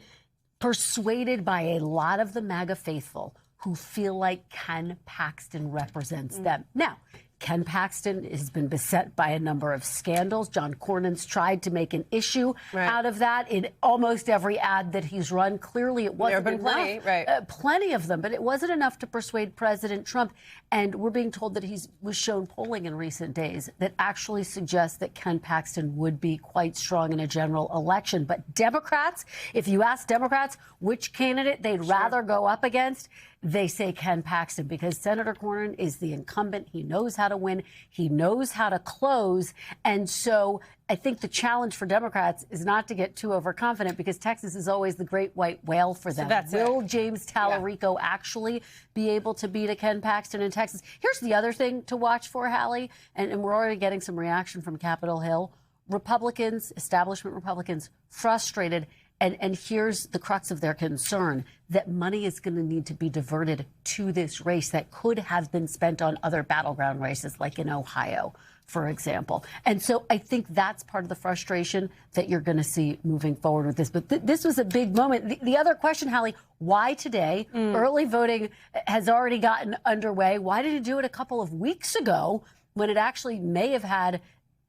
persuaded by a lot of the MAGA faithful who feel like Ken Paxton represents them. Now, Ken Paxton has been beset by a number of scandals. John Cornyn's tried to make an issue out of that in almost every ad that he's run. Clearly, it wasn't there have been enough. Plenty, plenty of them, but it wasn't enough to persuade President Trump. And we're being told that he was shown polling in recent days that actually suggests that Ken Paxton would be quite strong in a general election. But Democrats, if you ask Democrats which candidate they'd rather go up against, they say Ken Paxton because Senator Cornyn is the incumbent. He knows how to win. He knows how to close. And so I think the challenge for Democrats is not to get too overconfident because Texas is always the great white whale for them. Will James Tallarico actually be able to beat a Ken Paxton in Texas? Here's the other thing to watch for, Hallie, and we're already getting some reaction from Capitol Hill. Republicans, establishment Republicans, frustrated. And here's the crux of their concern, that money is going to need to be diverted to this race that could have been spent on other battleground races like in Ohio for example. And so I think that's part of the frustration that you're going to see moving forward with this. But this was a big moment. The other question, Hallie, why today? Early voting has already gotten underway. Why did you do it a couple of weeks ago when it actually may have had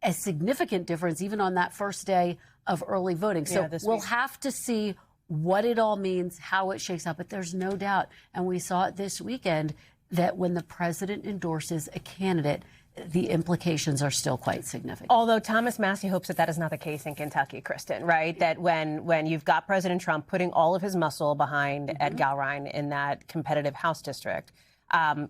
a significant difference even on that first day of early voting? So we'll have to see what it all means, how it shakes out. But there's no doubt, and we saw it this weekend, that when the president endorses a candidate, the implications are still quite significant. Although Thomas Massie hopes that that is not the case in Kentucky, Kristen, right? That when you've got President Trump putting all of his muscle behind Ed Galrein in that competitive House district,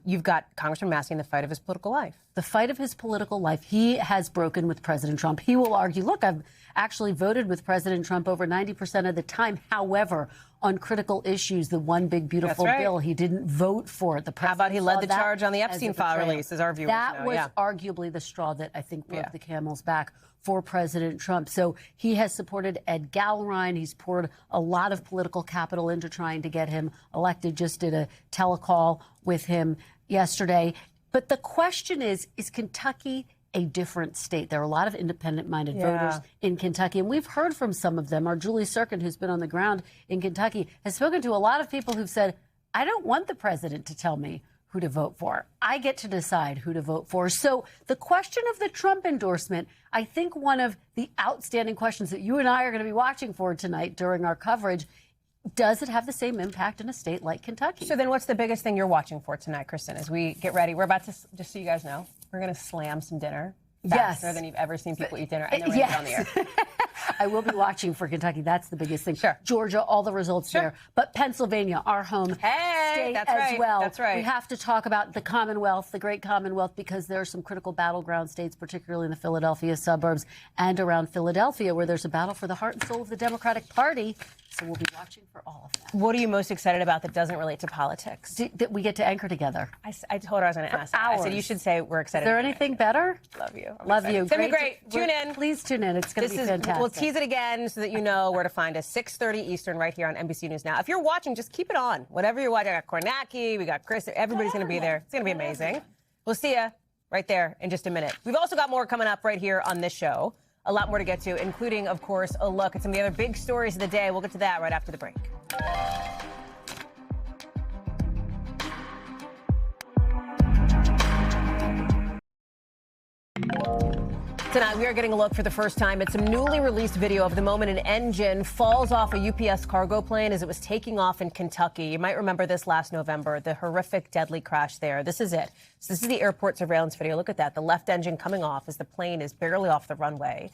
you've got Congressman Massie in the fight of his political life. The fight of his political life. He has broken with President Trump. He will argue, look, I've actually voted with President Trump over 90% of the time. However, on critical issues, the one big beautiful bill, he didn't vote for it. How about he led the charge on the Epstein file release, as our viewers know? That was arguably the straw that I think broke the camel's back for President Trump. So he has supported Ed Galrein. He's poured a lot of political capital into trying to get him elected. Just did a telecall with him yesterday. But the question is Kentucky a different state? There are a lot of independent-minded voters in Kentucky, and we've heard from some of them. Our Julie Sirkin, who's been on the ground in Kentucky, has spoken to a lot of people who've said, I don't want the president to tell me who to vote for. I get to decide who to vote for. So the question of the Trump endorsement, I think one of the outstanding questions that you and I are going to be watching for tonight during our coverage, does it have the same impact in a state like Kentucky? So then what's the biggest thing you're watching for tonight, Kristen, as we get ready? We're about to, just so you guys know, we're going to slam some dinner faster than you've ever seen people eat dinner, and then we're going to get on the air. I will be watching for Kentucky. That's the biggest thing. Sure. Georgia, all the results there. But Pennsylvania, our home state as well. That's right. We have to talk about the Commonwealth, the great Commonwealth, because there are some critical battleground states, particularly in the Philadelphia suburbs and around Philadelphia, where there's a battle for the heart and soul of the Democratic Party. So we'll be watching for all of that. What are you most excited about that doesn't relate to politics? That we get to anchor together. I told her I was going to ask. I said you should say we're excited. Is there anything better? Love you. Love you. It's going to be great. Tune in. Please tune in. It's going to be fantastic. We'll tease it again so that you know where to find us. 6:30 Eastern right here on NBC News Now. If you're watching, just keep it on. Whatever you're watching, I got Kornacki, we got Chris. Everybody's going to be there. It's going to be amazing. We'll see you right there in just a minute. We've also got more coming up right here on this show. A lot more to get to, including, of course, a look at some of the other big stories of the day. We'll get to that right after the break. Tonight, we are getting a look for the first time at some newly released video of the moment an engine falls off a UPS cargo plane as it was taking off in Kentucky. You might remember this last November, the horrific, deadly crash there. This is it. So this is the airport surveillance video. Look at that. The left engine coming off as the plane is barely off the runway.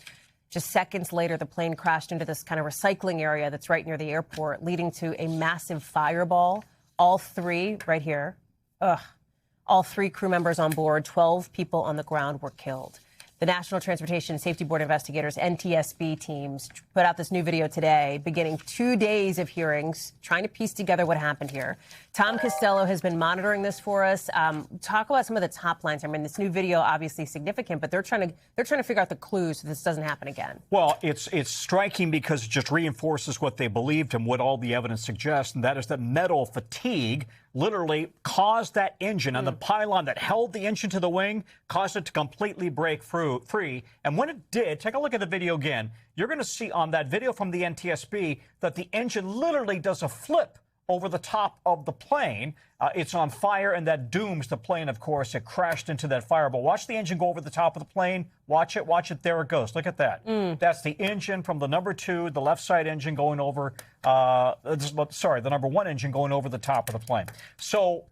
Just seconds later, the plane crashed into this kind of recycling area that's right near the airport, leading to a massive fireball. All three, right here, all three crew members on board, 12 people on the ground were killed. The National Transportation Safety Board investigators, NTSB teams, put out this new video today, beginning 2 days of hearings, trying to piece together what happened here. Tom Costello has been monitoring this for us. Talk about some of the top lines. I mean, this new video obviously significant, but they're trying to figure out the clues so this doesn't happen again. Well, it's striking because it just reinforces what they believed and what all the evidence suggests, and that is that metal fatigue literally caused that engine and the pylon that held the engine to the wing, caused it to completely break free. And when it did, take a look at the video again, you're going to see on that video from the NTSB that the engine literally does a flip over the top of the plane. It's on fire, and that dooms the plane, of course. It crashed into that fireball. Watch the engine go over the top of the plane. Watch it. There it goes. Look at that. That's the engine from the number 2, the left side engine going over, the number 1 engine going over the top of the plane. So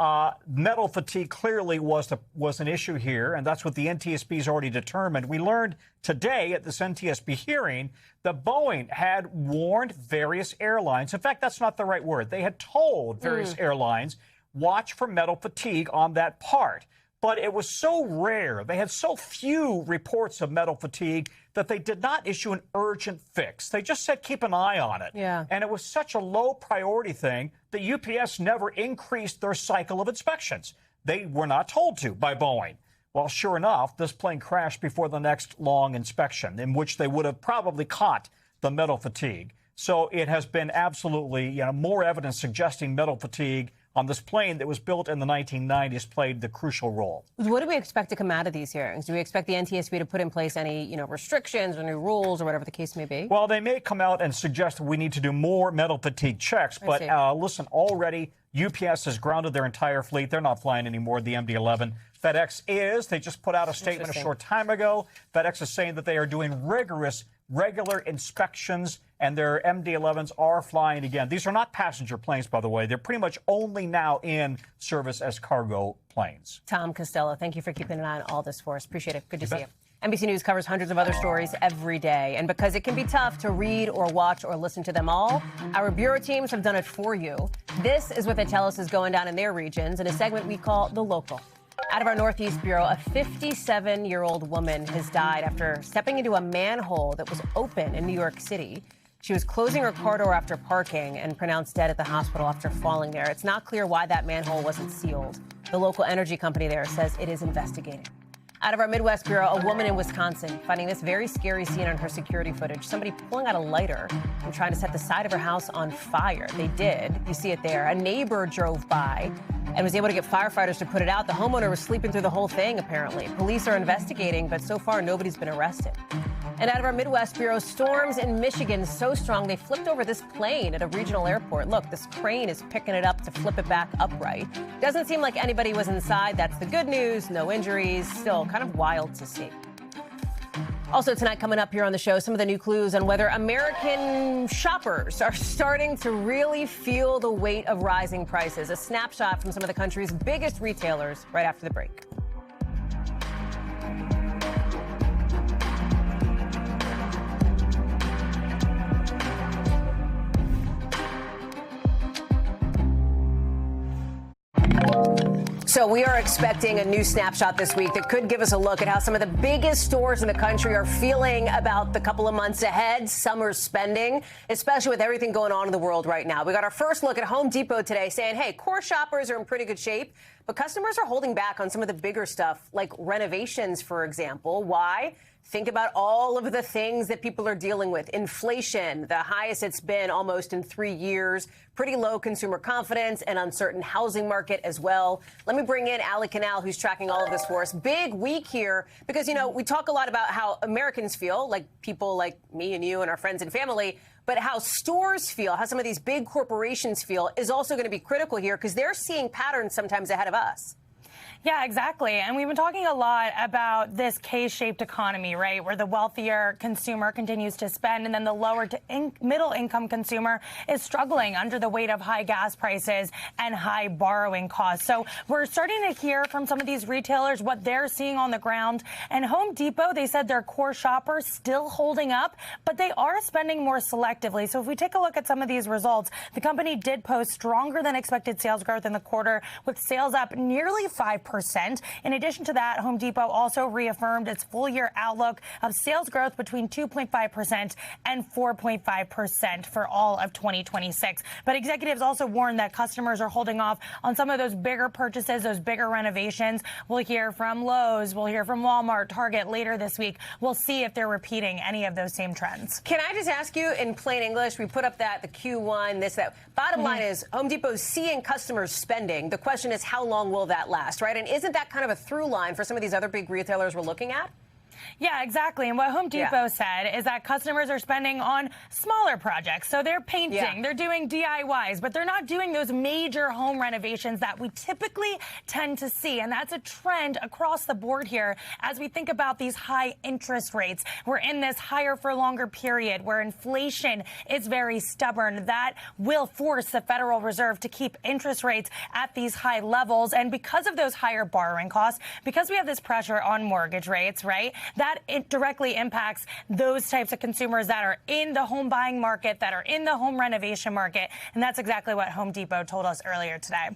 metal fatigue clearly was an issue here, and that's what the NTSB's already determined. We learned today at this NTSB hearing that Boeing had warned various airlines. In fact, that's not the right word. They had told various airlines, watch for metal fatigue on that part. But it was so rare, they had so few reports of metal fatigue that they did not issue an urgent fix. They just said keep an eye on it. Yeah. And it was such a low priority thing that UPS never increased their cycle of inspections. They were not told to by Boeing. Well, sure enough, this plane crashed before the next long inspection, in which they would have probably caught the metal fatigue. So it has been absolutely, more evidence suggesting metal fatigue on this plane that was built in the 1990s played the crucial role. What do we expect to come out of these hearings? Do we expect the NTSB to put in place any, restrictions or new rules or whatever the case may be? Well, they may come out and suggest we need to do more metal fatigue checks. But listen, already UPS has grounded their entire fleet. They're not flying anymore, the MD-11. FedEx is. They just put out a statement a short time ago. FedEx is saying that they are doing regular inspections, and their MD-11s are flying again. These are not passenger planes, by the way. They're pretty much only now in service as cargo planes. Tom Costello, thank you for keeping an eye on all this for us. Appreciate it. Good to see you. NBC News covers hundreds of other stories every day. And because it can be tough to read or watch or listen to them all, our bureau teams have done it for you. This is what they tell us is going down in their regions in a segment we call The Local. Out of our Northeast Bureau, a 57-year-old woman has died after stepping into a manhole that was open in New York City. She was closing her car door after parking and pronounced dead at the hospital after falling there. It's not clear why that manhole wasn't sealed. The local energy company there says it is investigating. Out of our Midwest Bureau, a woman in Wisconsin finding this very scary scene on her security footage. Somebody pulling out a lighter and trying to set the side of her house on fire. They did. You see it there. A neighbor drove by and was able to get firefighters to put it out. The homeowner was sleeping through the whole thing, apparently. Police are investigating, but so far nobody's been arrested. And out of our Midwest Bureau, storms in Michigan so strong they flipped over this plane at a regional airport. Look, this crane is picking it up to flip it back upright. Doesn't seem like anybody was inside. That's the good news. No injuries. Still kind of wild to see. Also tonight, coming up here on the show, some of the new clues on whether American shoppers are starting to really feel the weight of rising prices. A snapshot from some of the country's biggest retailers right after the break. So we are expecting a new snapshot this week that could give us a look at how some of the biggest stores in the country are feeling about the couple of months ahead, summer spending, especially with everything going on in the world right now. We got our first look at Home Depot today saying, hey, core shoppers are in pretty good shape, but customers are holding back on some of the bigger stuff like renovations, for example. Why? Think about all of the things that people are dealing with. Inflation, the highest it's been almost in 3 years. Pretty low consumer confidence, and uncertain housing market as well. Let me bring in Hallie, who's tracking all of this for us. Big week here because, we talk a lot about how Americans feel, like people like me and you and our friends and family, but how stores feel, how some of these big corporations feel is also going to be critical here because they're seeing patterns sometimes ahead of us. Yeah, exactly. And we've been talking a lot about this K-shaped economy, right, where the wealthier consumer continues to spend and then the lower to middle income consumer is struggling under the weight of high gas prices and high borrowing costs. So we're starting to hear from some of these retailers what they're seeing on the ground. And Home Depot, they said their core shoppers still holding up, but they are spending more selectively. So if we take a look at some of these results, the company did post stronger than expected sales growth in the quarter, with sales up nearly 5%. In addition to that, Home Depot also reaffirmed its full-year outlook of sales growth between 2.5% and 4.5% for all of 2026. But executives also warned that customers are holding off on some of those bigger purchases, those bigger renovations. We'll hear from Lowe's, we'll hear from Walmart, Target later this week. We'll see if they're repeating any of those same trends. Can I just ask you in plain English, we put up the Q1, this, that. Bottom line is Home Depot's seeing customers spending. The question is, how long will that last, right? And isn't that kind of a through line for some of these other big retailers we're looking at? Yeah, exactly. And what Home Depot said is that customers are spending on smaller projects. So they're painting, they're doing DIYs, but they're not doing those major home renovations that we typically tend to see. And that's a trend across the board here as we think about these high interest rates. We're in this higher for longer period where inflation is very stubborn. That will force the Federal Reserve to keep interest rates at these high levels. And because of those higher borrowing costs, because we have this pressure on mortgage rates, right? That it directly impacts those types of consumers that are in the home buying market, that are in the home renovation market. And that's exactly what Home Depot told us earlier today.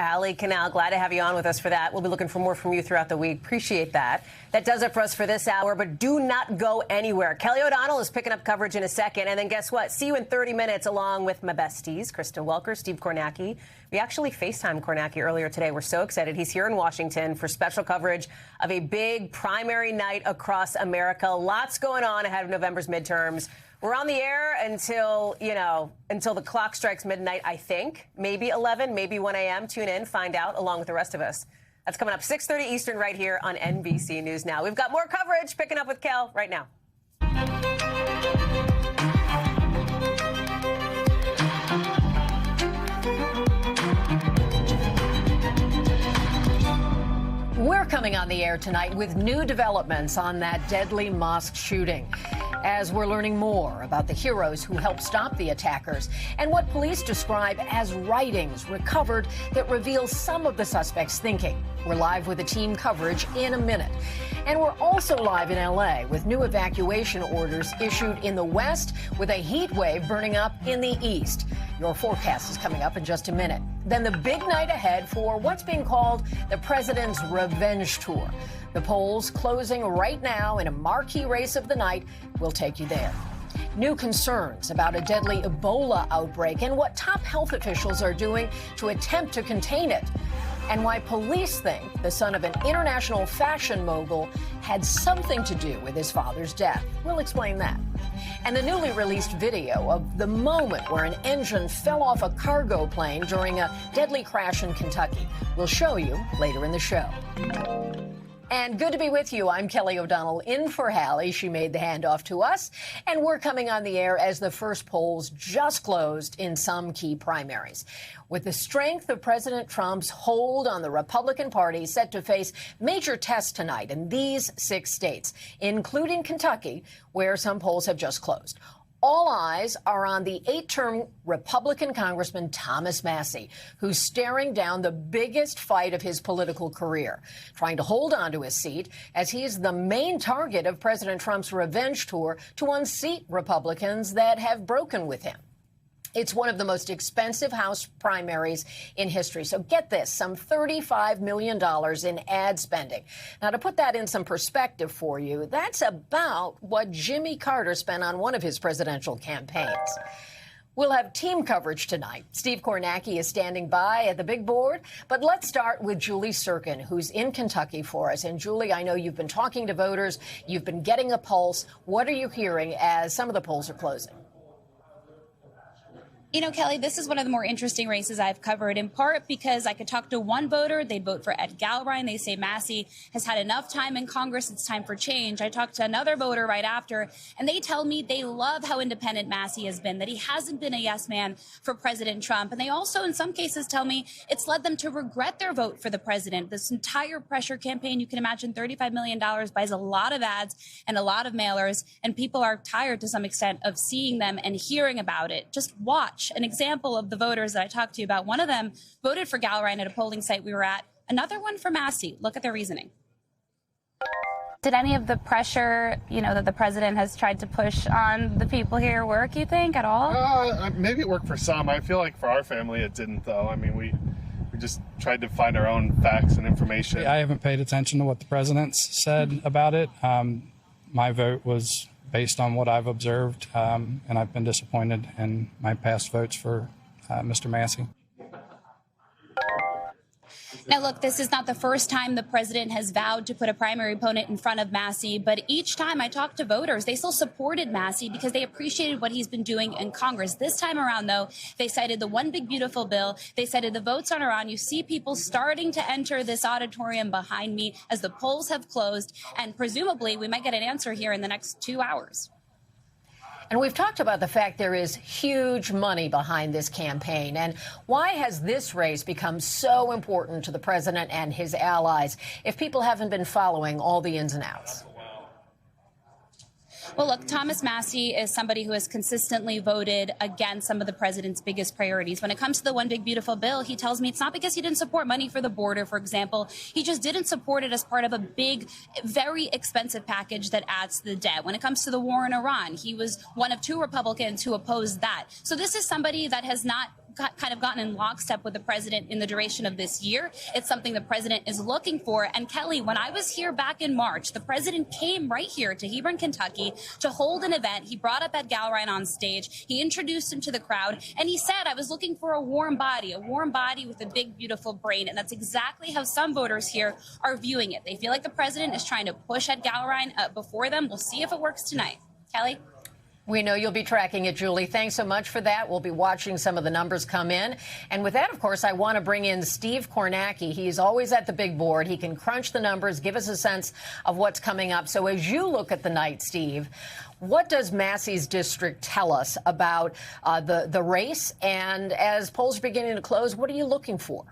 Hallie, glad to have you on with us for that. We'll be looking for more from you throughout the week. Appreciate that. That does it for us for this hour, but do not go anywhere. Kelly O'Donnell is picking up coverage in a second. And then guess what? See you in 30 minutes along with my besties, Kristen Welker, Steve Kornacki. We actually FaceTimed Kornacki earlier today. We're so excited. He's here in Washington for special coverage of a big primary night across America. Lots going on ahead of November's midterms. We're on the air until, until the clock strikes midnight, I think. Maybe 11, maybe 1 a.m. Tune in, find out, along with the rest of us. That's coming up 6:30 Eastern right here on NBC News Now. We've got more coverage picking up with Kel right now. We're coming on the air tonight with new developments on that deadly mosque shooting, as we're learning more about the heroes who helped stop the attackers and what police describe as writings recovered that reveal some of the suspects' thinking. We're live with the team coverage in a minute. And we're also live in L.A. with new evacuation orders issued in the west with a heat wave burning up in the east. Your forecast is coming up in just a minute. Then the big night ahead for what's being called the president's revenge tour. The polls closing right now in a marquee race of the night. We'll take you there. New concerns about a deadly Ebola outbreak and what top health officials are doing to attempt to contain it. And why police think the son of an international fashion mogul had something to do with his father's death. We'll explain that. And the newly released video of the moment where an engine fell off a cargo plane during a deadly crash in Kentucky. We'll show you later in the show. And good to be with you. I'm Kelly O'Donnell in for Hallie. She made the handoff to us. And we're coming on the air as the first polls just closed in some key primaries. With the strength of President Trump's hold on the Republican Party set to face major tests tonight in these 6 states, including Kentucky, where some polls have just closed. All eyes are on the 8-term Republican Congressman Thomas Massie, who's staring down the biggest fight of his political career, trying to hold on to his seat as he's the main target of President Trump's revenge tour to unseat Republicans that have broken with him. It's one of the most expensive House primaries in history. So get this, some $35 million in ad spending. Now, to put that in some perspective for you, that's about what Jimmy Carter spent on one of his presidential campaigns. We'll have team coverage tonight. Steve Kornacki is standing by at the big board. But let's start with Julie Sirkin, who's in Kentucky for us. And Julie, I know you've been talking to voters. You've been getting a pulse. What are you hearing as some of the polls are closing? You know, Kelly, this is one of the more interesting races I've covered, in part because I could talk to one voter. They'd vote for Ed Galbraith. They say Massie has had enough time in Congress. It's time for change. I talked to another voter right after, and they tell me they love how independent Massie has been, that he hasn't been a yes man for President Trump. And they also, in some cases, tell me it's led them to regret their vote for the president. This entire pressure campaign, you can imagine $35 million buys a lot of ads and a lot of mailers, and people are tired to some extent of seeing them and hearing about it. Just watch an example of the voters that I talked to you about. One of them voted for Galbraith at a polling site we were at. Another one for Massie. Look at their reasoning. Did any of the pressure, that the president has tried to push on the people here work, you think, at all? Maybe it worked for some. I feel like for our family it didn't, though. I mean, we just tried to find our own facts and information. I haven't paid attention to what the president's said about it. My vote was based on what I've observed, and I've been disappointed in my past votes for Mr. Massie. Now, look, this is not the first time the president has vowed to put a primary opponent in front of Massie, but each time I talked to voters, they still supported Massie because they appreciated what he's been doing in Congress. This time around, though, they cited the One Big Beautiful Bill. They cited the votes aren't around. You see people starting to enter this auditorium behind me as the polls have closed, and presumably we might get an answer here in the next 2 hours. And we've talked about the fact there is huge money behind this campaign. And why has this race become so important to the president and his allies if people haven't been following all the ins and outs? Well, look, Thomas Massie is somebody who has consistently voted against some of the president's biggest priorities. When it comes to the One Big Beautiful Bill, he tells me it's not because he didn't support money for the border, for example. He just didn't support it as part of a big, very expensive package that adds to the debt. When it comes to the war in Iran, he was one of 2 Republicans who opposed that. So this is somebody that has not kind of gotten in lockstep with the president in the duration of this year. It's something the president is looking for. And Kelly, when I was here back in March, the president came right here to Hebron, Kentucky to hold an event. He brought up Ed Galbraith on stage. He introduced him to the crowd. And he said, I was looking for a warm body with a big, beautiful brain. And that's exactly how some voters here are viewing it. They feel like the president is trying to push Ed Galbraith before them. We'll see if it works tonight. Kelly? We know you'll be tracking it, Julie. Thanks so much for that. We'll be watching some of the numbers come in. And with that, of course, I want to bring in Steve Kornacki. He's always at the big board. He can crunch the numbers, give us a sense of what's coming up. So as you look at the night, Steve, what does Massie's district tell us about the race? And as polls are beginning to close, what are you looking for?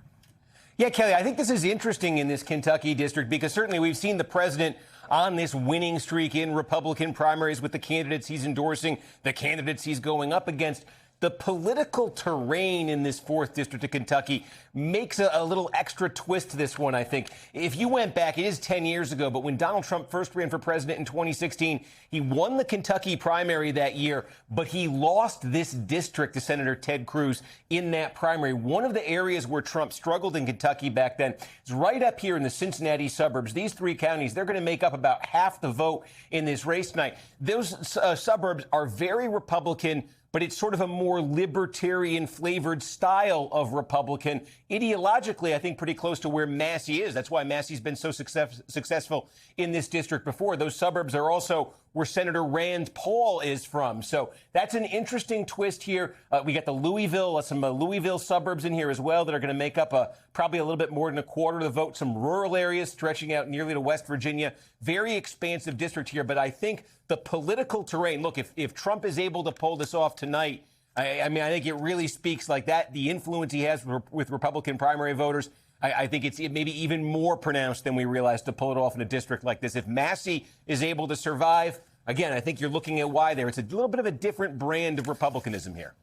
Yeah, Kelly, I think this is interesting in this Kentucky district because certainly we've seen the president on this winning streak in Republican primaries with the candidates he's endorsing, the candidates he's going up against. The political terrain in this 4th district of Kentucky makes a little extra twist to this one, I think. If you went back, it is 10 years ago, but when Donald Trump first ran for president in 2016, he won the Kentucky primary that year, but he lost this district to Senator Ted Cruz in that primary. One of the areas where Trump struggled in Kentucky back then is right up here in the Cincinnati suburbs. These 3 counties, they're going to make up about half the vote in this race tonight. Those suburbs are very Republican, but it's sort of a more libertarian flavored style of Republican. Ideologically, I think pretty close to where Massie is. That's why Massie's been so successful in this district before. Those suburbs are also where Senator Rand Paul is from. So that's an interesting twist here. We got the Louisville, some Louisville suburbs in here as well that are going to make up probably a little bit more than a quarter of the vote. Some rural areas stretching out nearly to West Virginia. Very expansive district here. But I think the political terrain, look, if Trump is able to pull this off tonight, I mean, I think it really speaks like that. The influence he has with Republican primary voters, I think it's maybe even more pronounced than we realize to pull it off in a district like this. If Massie is able to survive, again, I think you're looking at why there. It's a little bit of a different brand of republicanism here.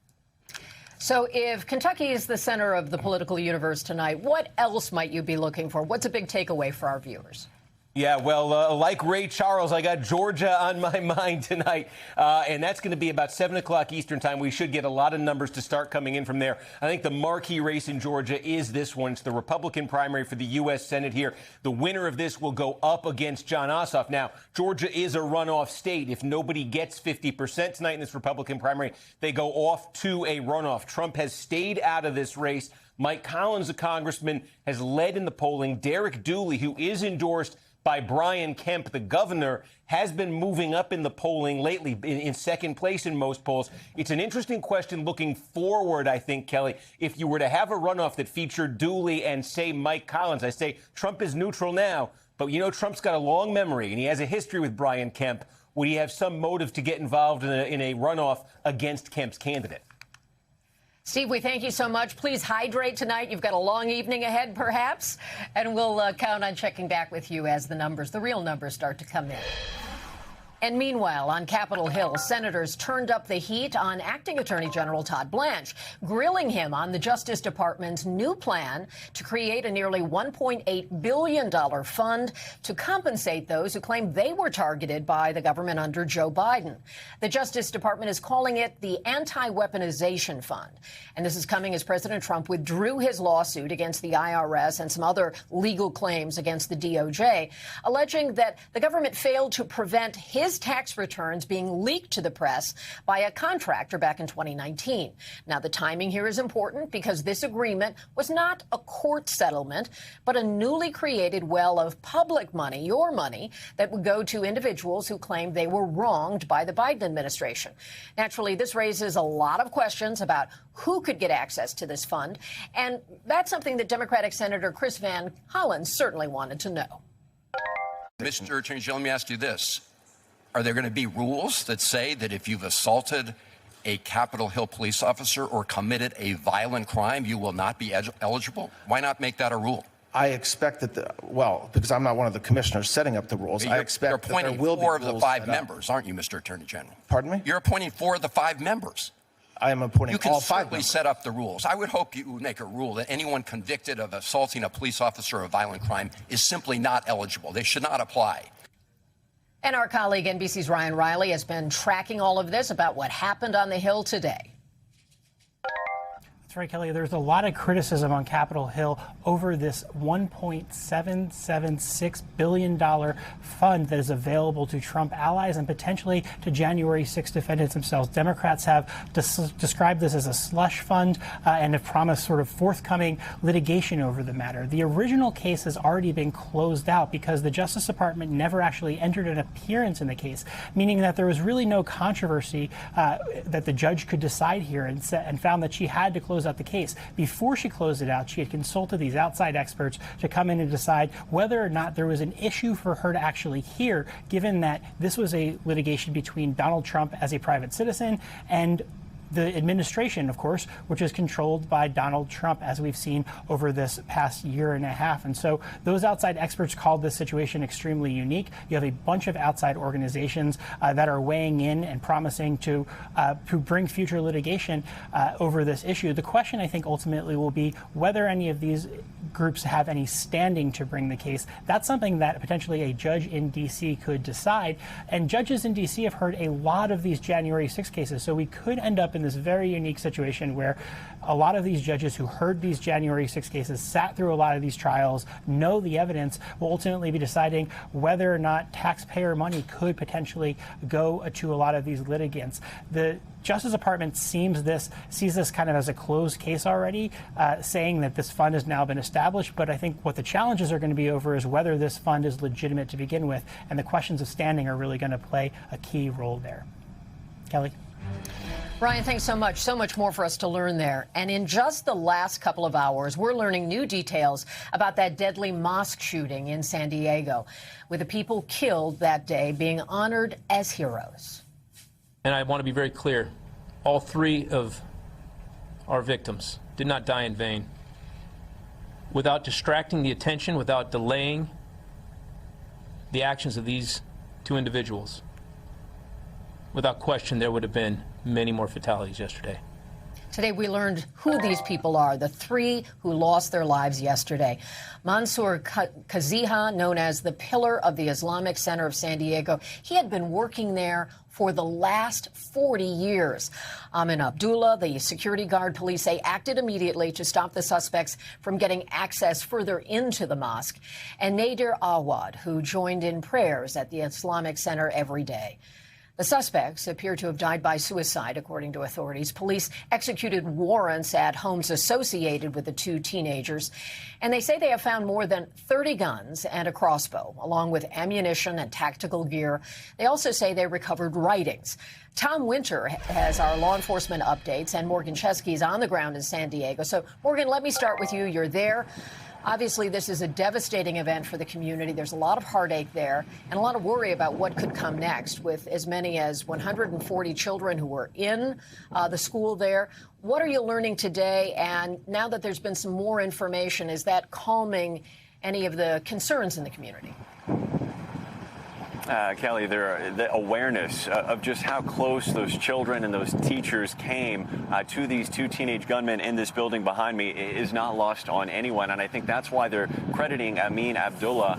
So if Kentucky is the center of the political universe tonight, what else might you be looking for? What's a big takeaway for our viewers? Yeah, well, like Ray Charles, I got Georgia on my mind tonight, and that's going to be about 7 o'clock Eastern time. We should get a lot of numbers to start coming in from there. I think the marquee race in Georgia is this one. It's the Republican primary for the U.S. Senate here. The winner of this will go up against Jon Ossoff. Now, Georgia is a runoff state. If nobody gets 50% tonight in this Republican primary, they go off to a runoff. Trump has stayed out of this race. Mike Collins, a congressman, has led in the polling. Derek Dooley, who is endorsed by Brian Kemp, the governor, has been moving up in the polling lately, in second place in most polls. It's an interesting question looking forward, I think, Kelly. If you were to have a runoff that featured Dooley and, say, Mike Collins, I say Trump is neutral now, but, you know, Trump's got a long memory, and he has a history with Brian Kemp. Would he have some motive to get involved in a runoff against Kemp's candidate? Steve, we thank you so much. Please hydrate tonight. You've got a long evening ahead, perhaps, and we'll count on checking back with you as the real numbers start to come in. And meanwhile, on Capitol Hill, senators turned up the heat on Acting Attorney General Todd Blanche, grilling him on the Justice Department's new plan to create a nearly $1.8 billion fund to compensate those who claim they were targeted by the government under Joe Biden. The Justice Department is calling it the Anti-Weaponization Fund. And this is coming as President Trump withdrew his lawsuit against the IRS and some other legal claims against the DOJ, alleging that the government failed to prevent his tax returns being leaked to the press by a contractor back in 2019. Now, the timing here is important because this agreement was not a court settlement, but a newly created well of public money, your money, that would go to individuals who claim they were wronged by the Biden administration. Naturally, this raises a lot of questions about who could get access to this fund, and that's something that Democratic Senator Chris Van Hollen certainly wanted to know. Mr. Attorney General, let me ask you this. Are there going to be rules that say that if you've assaulted a Capitol Hill police officer or committed a violent crime, you will not be eligible? Why not make that a rule? I expect that, because I'm not one of the commissioners setting up the rules, I expect that there will be rules. You're appointing 4 of the 5 members, aren't you, Mr. Attorney General? Pardon me? You're appointing 4 of the 5 members. I am appointing all 5 members. You can certainly set up the rules. I would hope you would make a rule that anyone convicted of assaulting a police officer or a violent crime is simply not eligible. They should not apply. And our colleague NBC's Ryan Riley has been tracking all of this about what happened on the Hill today. That's right, Kelly. There's a lot of criticism on Capitol Hill over this $1.776 billion fund that is available to Trump allies and potentially to January 6 defendants themselves. Democrats have described this as a slush fund and have promised sort of forthcoming litigation over the matter. The original case has already been closed out because the Justice Department never actually entered an appearance in the case, meaning that there was really no controversy that the judge could decide here, and found that she had to close out the case. Before she closed it out, she had consulted these outside experts to come in and decide whether or not there was an issue for her to actually hear, given that this was a litigation between Donald Trump as a private citizen and the administration, of course, which is controlled by Donald Trump, as we've seen over this past year and a half. And so those outside experts called this situation extremely unique. You have a bunch of outside organizations that are weighing in and promising to bring future litigation over this issue. The question, I think, ultimately will be whether any of these groups have any standing to bring the case. That's something that potentially a judge in D.C. could decide. And judges in D.C. have heard a lot of these January 6 cases. So we could end up in this very unique situation where a lot of these judges who heard these January 6 cases, sat through a lot of these trials, know the evidence, will ultimately be deciding whether or not taxpayer money could potentially go to a lot of these litigants. The Justice Department sees this kind of as a closed case already, saying that this fund has now been established. But I think what the challenges are going to be over is whether this fund is legitimate to begin with. And the questions of standing are really going to play a key role there. Kelly? Brian, thanks so much. So much more for us to learn there. And in just the last couple of hours, we're learning new details about that deadly mosque shooting in San Diego, with the people killed that day being honored as heroes. And I want to be very clear. All three of our victims did not die in vain. Without distracting the attention, without delaying the actions of these two individuals, without question, there would have been many more fatalities yesterday. Today we learned who these people are, the three who lost their lives yesterday. Mansour Kaziha, known as the Pillar of the Islamic Center of San Diego, he had been working there for the last 40 years. Amin Abdullah, the security guard, police say, acted immediately to stop the suspects from getting access further into the mosque. And Nadir Awad, who joined in prayers at the Islamic Center every day. The suspects appear to have died by suicide, according to authorities. Police executed warrants at homes associated with the two teenagers, and they say they have found more than 30 guns and a crossbow, along with ammunition and tactical gear. They also say they recovered writings. Tom Winter has our law enforcement updates, and Morgan Chesky is on the ground in San Diego. So, Morgan, let me start with you. You're there. Obviously, this is a devastating event for the community. There's a lot of heartache there and a lot of worry about what could come next, with as many as 140 children who were in the school there. What are you learning today? And now that there's been some more information, is that calming any of the concerns in the community? Kelly, the awareness of just how close those children and those teachers came to these two teenage gunmen in this building behind me is not lost on anyone. And I think that's why they're crediting Amin Abdullah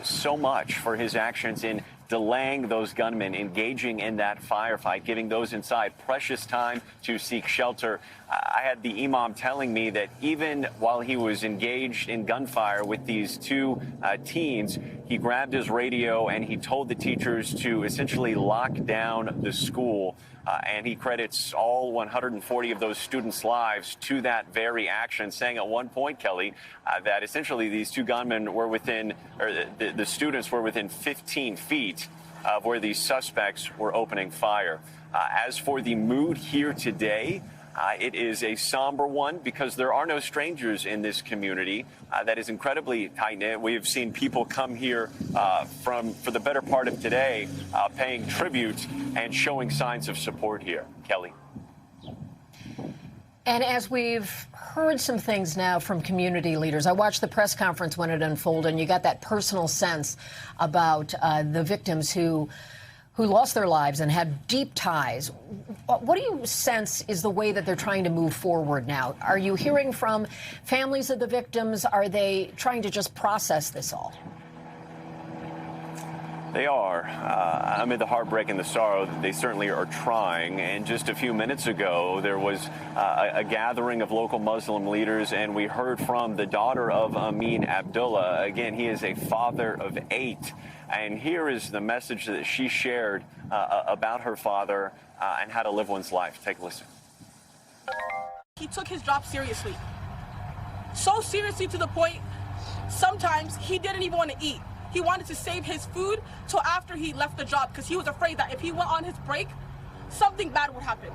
so much for his actions in delaying those gunmen, engaging in that firefight, giving those inside precious time to seek shelter. I had the imam telling me that even while he was engaged in gunfire with these two teens, he grabbed his radio and he told the teachers to essentially lock down the school. And he credits all 140 of those students' lives to that very action, saying at one point, Kelly, that essentially these two gunmen were within, or the students were within 15 feet of where these suspects were opening fire. As for the mood here today, it is a somber one because there are no strangers in this community that is incredibly tight-knit. We have seen people come here for the better part of today, paying tribute and showing signs of support here. Kelly. And as we've heard some things now from community leaders, I watched the press conference when it unfolded, and you got that personal sense about the victims who lost their lives and had deep ties. What do you sense is the way that they're trying to move forward now? Are you hearing from families of the victims? Are they trying to just process this all? They are. Amid the heartbreak and the sorrow, they certainly are trying. And just a few minutes ago, there was a gathering of local Muslim leaders, and we heard from the daughter of Amin Abdullah. Again, he is a father of 8. And here is the message that she shared about her father and how to live one's life. Take a listen. He took his job seriously. So seriously to the point, sometimes he didn't even want to eat. He wanted to save his food till after he left the job because he was afraid that if he went on his break, something bad would happen.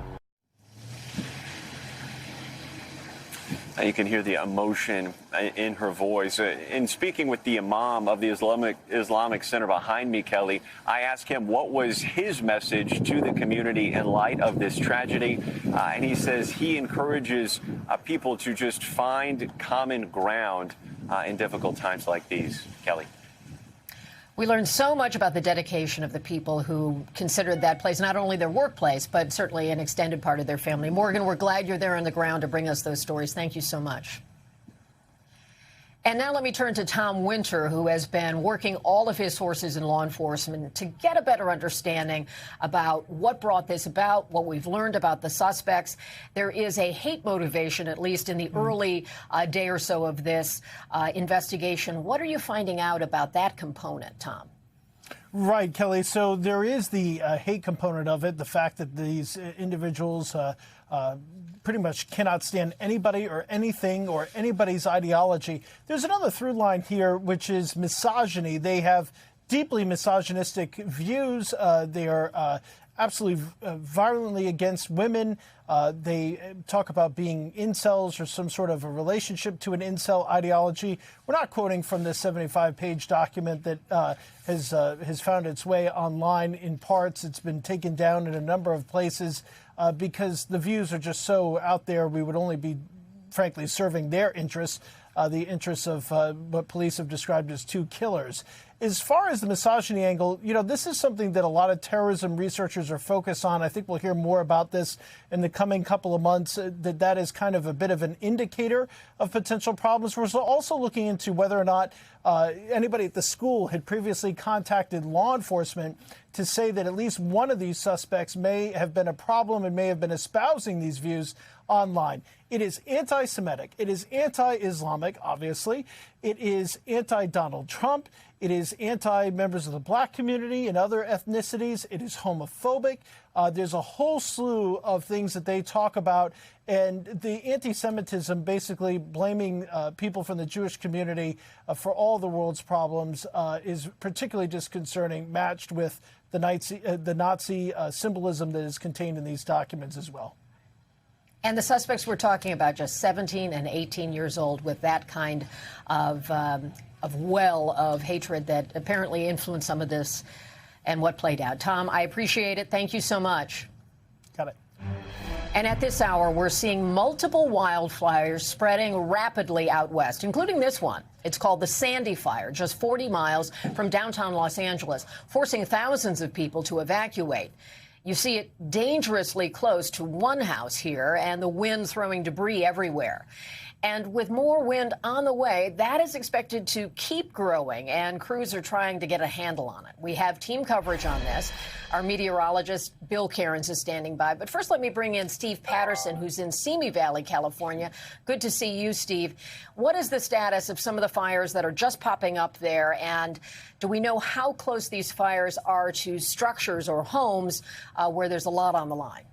You can hear the emotion in her voice. In speaking with the imam of the Islamic Center behind me, Kelly, I asked him what was his message to the community in light of this tragedy. And he says he encourages people to just find common ground in difficult times like these. Kelly. We learned so much about the dedication of the people who considered that place not only their workplace, but certainly an extended part of their family. Morgan, we're glad you're there on the ground to bring us those stories. Thank you so much. And now let me turn to Tom Winter, who has been working all of his sources in law enforcement to get a better understanding about what brought this about, what we've learned about the suspects. There is a hate motivation, at least in the early day or so of this investigation. What are you finding out about that component, Tom? Right, Kelly. So there is the hate component of it, the fact that these individuals pretty much cannot stand anybody or anything or anybody's ideology. There's another through line here, which is misogyny. They have deeply misogynistic views. They are absolutely violently against women. They talk about being incels or some sort of a relationship to an incel ideology. We're not quoting from this 75-page document that has found its way online in parts. It's been taken down in a number of places because the views are just so out there. We would only be, frankly, serving their interests, the interests of what police have described as 2 killers. As far as the misogyny angle, you know, this is something that a lot of terrorism researchers are focused on. I think we'll hear more about this in the coming couple of months, that is kind of a bit of an indicator of potential problems. We're also looking into whether or not anybody at the school had previously contacted law enforcement to say that at least one of these suspects may have been a problem and may have been espousing these views online. It is anti-Semitic. It is anti-Islamic, obviously. It is anti-Donald Trump. It is anti-members of the black community and other ethnicities. It is homophobic. There's a whole slew of things that they talk about. And the anti-Semitism, basically blaming people from the Jewish community for all the world's problems, is particularly disconcerting, matched with the Nazi symbolism that is contained in these documents as well. And the suspects we're talking about, just 17 and 18 years old, with that kind of well of hatred that apparently influenced some of this and what played out. Tom, I appreciate it. Thank you so much. Got it. And at this hour, we're seeing multiple wildfires spreading rapidly out west, including this one. It's called the Sandy Fire, just 40 miles from downtown Los Angeles, forcing thousands of people to evacuate. You see it dangerously close to one house here, and the wind throwing debris everywhere. And with more wind on the way, that is expected to keep growing, and crews are trying to get a handle on it. We have team coverage on this. Our meteorologist, Bill Cairns, is standing by. But first, let me bring in Steve Patterson, who's in Simi Valley, California. Good to see you, Steve. What is the status of some of the fires that are just popping up there? And do we know how close these fires are to structures or homes where there's a lot on the line?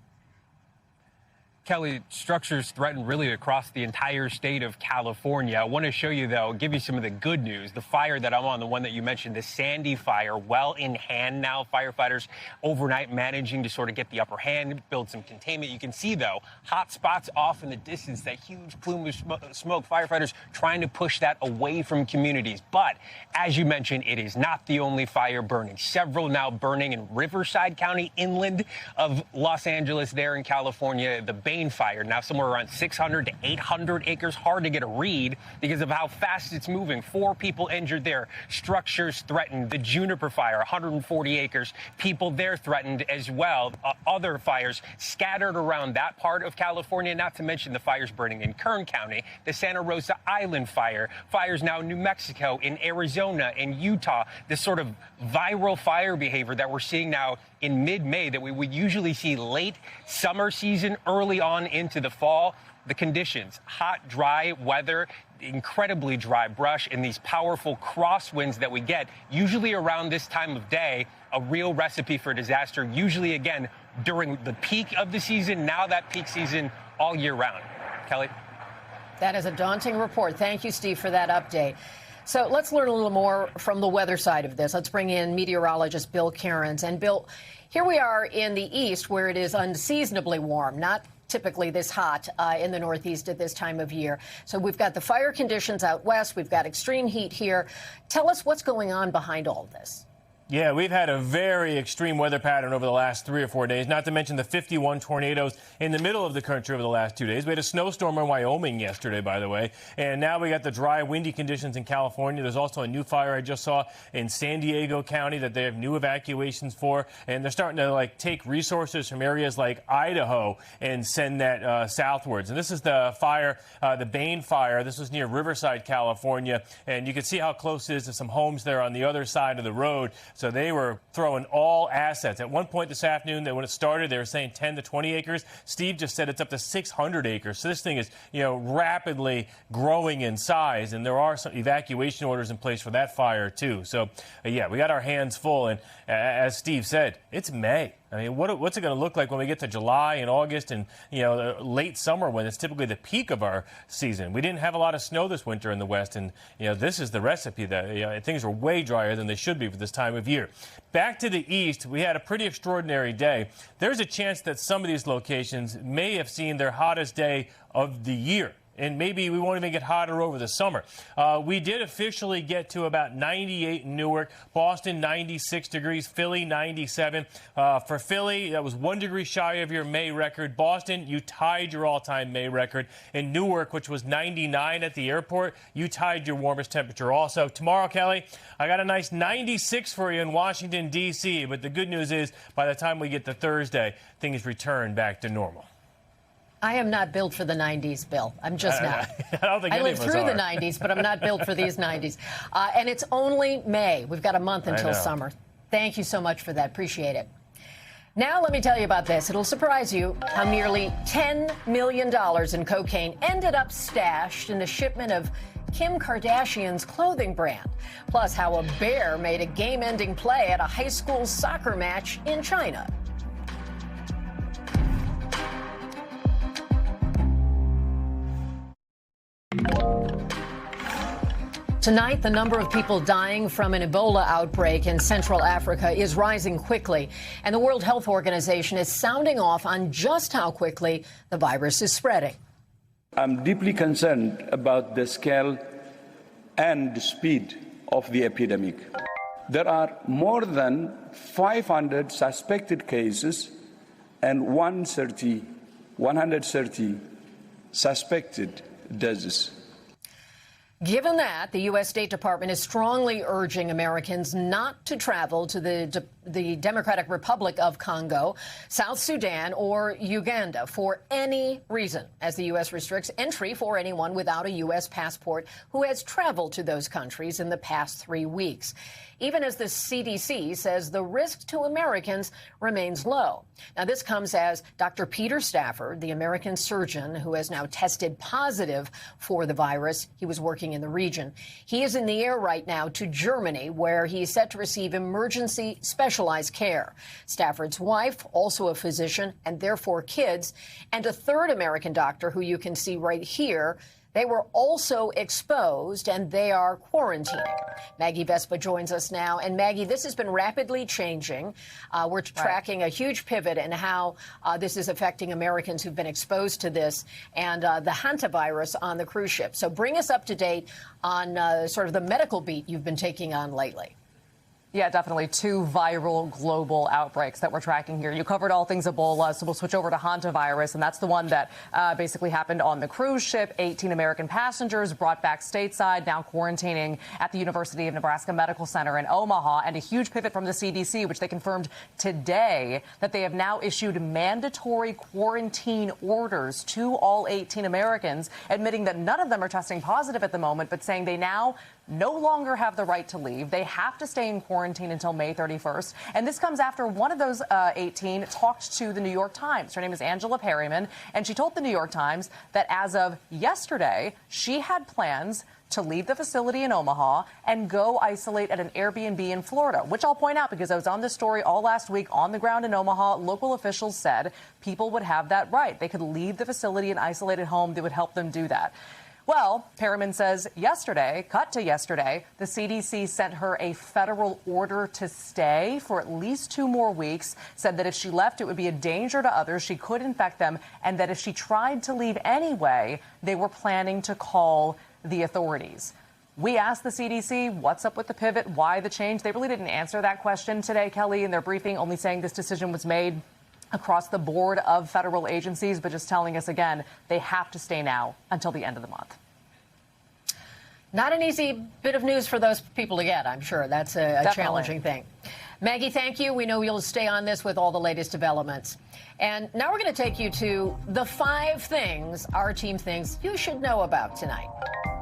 Kelly, structures threaten really across the entire state of California. I want to show you, though, give you some of the good news. The fire that I'm on, the one that you mentioned, the Sandy Fire, well in hand now. Firefighters overnight managing to sort of get the upper hand, build some containment. You can see, though, hot spots off in the distance, that huge plume of smoke. Firefighters trying to push that away from communities. But as you mentioned, it is not the only fire burning. Several now burning in Riverside County, inland of Los Angeles there in California. The Spain fire, now somewhere around 600 to 800 acres. Hard to get a read because of how fast it's moving. 4 people injured there. Structures threatened. The Juniper fire, 140 acres. People there threatened as well. Other fires scattered around that part of California, not to mention the fires burning in Kern County, the Santa Rosa Island fire, fires now in New Mexico, in Arizona, in Utah, this sort of viral fire behavior that we're seeing now in mid-May that we would usually see late summer season, early on into the fall. The conditions, hot, dry weather, incredibly dry brush, and these powerful crosswinds that we get, usually around this time of day, a real recipe for disaster, usually, again, during the peak of the season, now that peak season all year round. Kelly? That is a daunting report. Thank you, Steve, for that update. So let's learn a little more from the weather side of this. Let's bring in meteorologist Bill Cairns. And Bill, here we are in the east where it is unseasonably warm, not typically this hot in the Northeast at this time of year. So we've got the fire conditions out west. We've got extreme heat here. Tell us what's going on behind all this. Yeah, we've had a very extreme weather pattern over the last 3 or 4 days, not to mention the 51 tornadoes in the middle of the country over the last 2 days. We had a snowstorm in Wyoming yesterday, by the way, and now we got the dry, windy conditions in California. There's also a new fire I just saw in San Diego County that they have new evacuations for, and they're starting to take resources from areas like Idaho and send that southwards. And this is the fire, the Bane fire. This was near Riverside, California, and you can see how close it is to some homes there on the other side of the road. So they were throwing all assets. At one point this afternoon, when it started, they were saying 10 to 20 acres. Steve just said it's up to 600 acres. So this thing is, rapidly growing in size, and there are some evacuation orders in place for that fire too. So, yeah, we got our hands full, and as Steve said, it's May. I mean, what's it going to look like when we get to July and August and, the late summer when it's typically the peak of our season? We didn't have a lot of snow this winter in the West, and, this is the recipe that things are way drier than they should be for this time of year. Back to the east, we had a pretty extraordinary day. There's a chance that some of these locations may have seen their hottest day of the year. And maybe we won't even get hotter over the summer. We did officially get to about 98 in Newark, Boston 96 degrees, Philly 97. For Philly, that was 1 degree shy of your May record. Boston, you tied your all-time May record. In Newark, which was 99 at the airport, you tied your warmest temperature also. Tomorrow, Kelly, I got a nice 96 for you in Washington, D.C. But the good news is, by the time we get to Thursday, things return back to normal. I am not built for the 90s, Bill. I'm just not. I don't think I any lived of us through are. the 90s, but I'm not built for these 90s. And it's only May. We've got a month until summer. Thank you so much for that. Appreciate it. Now let me tell you about this. It'll surprise you how nearly $10 million in cocaine ended up stashed in a shipment of Kim Kardashian's clothing brand. Plus how a bear made a game-ending play at a high school soccer match in China. Tonight, the number of people dying from an Ebola outbreak in Central Africa is rising quickly, and the World Health Organization is sounding off on just how quickly the virus is spreading. I'm deeply concerned about the scale and the speed of the epidemic. There are more than 500 suspected cases and 130 suspected deaths. Given that, the U.S. State Department is strongly urging Americans not to travel to the Democratic Republic of Congo, South Sudan, or Uganda for any reason, as the U.S. restricts entry for anyone without a U.S. passport who has traveled to those countries in the past 3 weeks, even as the CDC says the risk to Americans remains low. Now, this comes as Dr. Peter Stafford, the American surgeon who has now tested positive for the virus, he was working in the region. He is in the air right now to Germany, where he is set to receive emergency specialized care. Stafford's wife, also a physician, and their 4 kids, and a third American doctor who you can see right here, they were also exposed, and they are quarantining. Maggie Vespa joins us now. And Maggie, this has been rapidly changing. We're tracking a huge pivot in how this is affecting Americans who've been exposed to this and the hantavirus on the cruise ship. So bring us up to date on sort of the medical beat you've been taking on lately. Yeah, definitely. 2 viral global outbreaks that we're tracking here. You covered all things Ebola, so we'll switch over to hantavirus, and that's the one that basically happened on the cruise ship. 18 American passengers brought back stateside, now quarantining at the University of Nebraska Medical Center in Omaha, and a huge pivot from the CDC, which they confirmed today that they have now issued mandatory quarantine orders to all 18 Americans, admitting that none of them are testing positive at the moment, but saying they now no longer have the right to leave. They have to stay in quarantine until May 31st. And this comes after one of those 18 talked to the New York Times. Her name is Angela Perryman, and she told the New York Times that as of yesterday, she had plans to leave the facility in Omaha and go isolate at an Airbnb in Florida, which I'll point out because I was on this story all last week on the ground in Omaha. Local officials said people would have that right. They could leave the facility and isolate at home. They would help them do that. Well, Perriman says yesterday, cut to yesterday, the CDC sent her a federal order to stay for at least 2 more weeks, said that if she left, it would be a danger to others, she could infect them, and that if she tried to leave anyway, they were planning to call the authorities. We asked the CDC, what's up with the pivot? Why the change? They really didn't answer that question today, Kelly, in their briefing, only saying this decision was made across the board of federal agencies, but just telling us again, they have to stay now until the end of the month. Not an easy bit of news for those people to get, I'm sure. That's a challenging thing. Maggie, thank you. We know you'll stay on this with all the latest developments. And now we're going to take you to the 5 things our team thinks you should know about tonight.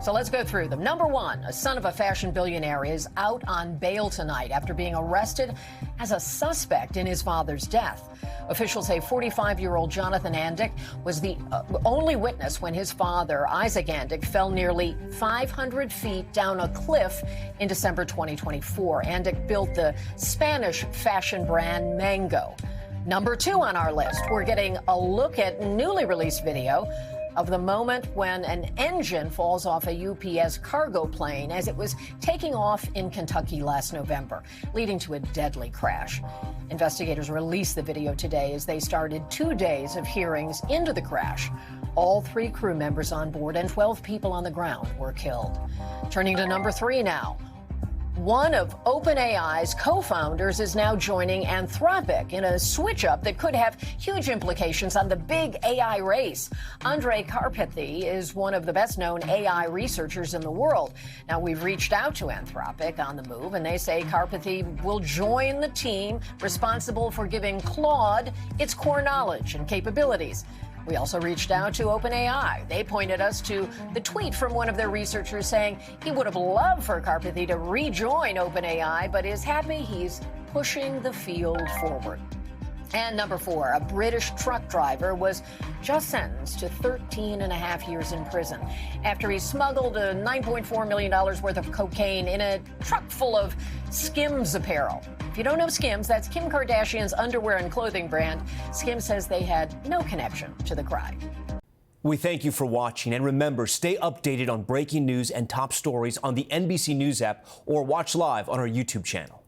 So let's go through them. Number 1, a son of a fashion billionaire is out on bail tonight after being arrested as a suspect in his father's death. Officials say 45-year-old Jonathan Andick was the only witness when his father, Isaac Andick, fell nearly 500 feet down a cliff in December 2024. Andick built the Spanish fashion brand Mango. Number 2 on our list, we're getting a look at newly released video of the moment when an engine falls off a UPS cargo plane as it was taking off in Kentucky last November, leading to a deadly crash. Investigators released the video today as they started 2 days of hearings into the crash. All 3 crew members on board and 12 people on the ground were killed. Turning to number 3 now. One of OpenAI's co-founders is now joining Anthropic in a switch-up that could have huge implications on the big AI race. Andrej Karpathy is one of the best-known AI researchers in the world. Now, we've reached out to Anthropic on the move, and they say Karpathy will join the team responsible for giving Claude its core knowledge and capabilities. We also reached out to OpenAI. They pointed us to the tweet from one of their researchers saying he would have loved for Karpathy to rejoin OpenAI, but is happy he's pushing the field forward. And number 4, a British truck driver was just sentenced to 13.5 years in prison after he smuggled a $9.4 million worth of cocaine in a truck full of Skims apparel. If you don't know Skims, that's Kim Kardashian's underwear and clothing brand. Skims says they had no connection to the crime. We thank you for watching, and remember, stay updated on breaking news and top stories on the NBC News app or watch live on our YouTube channel.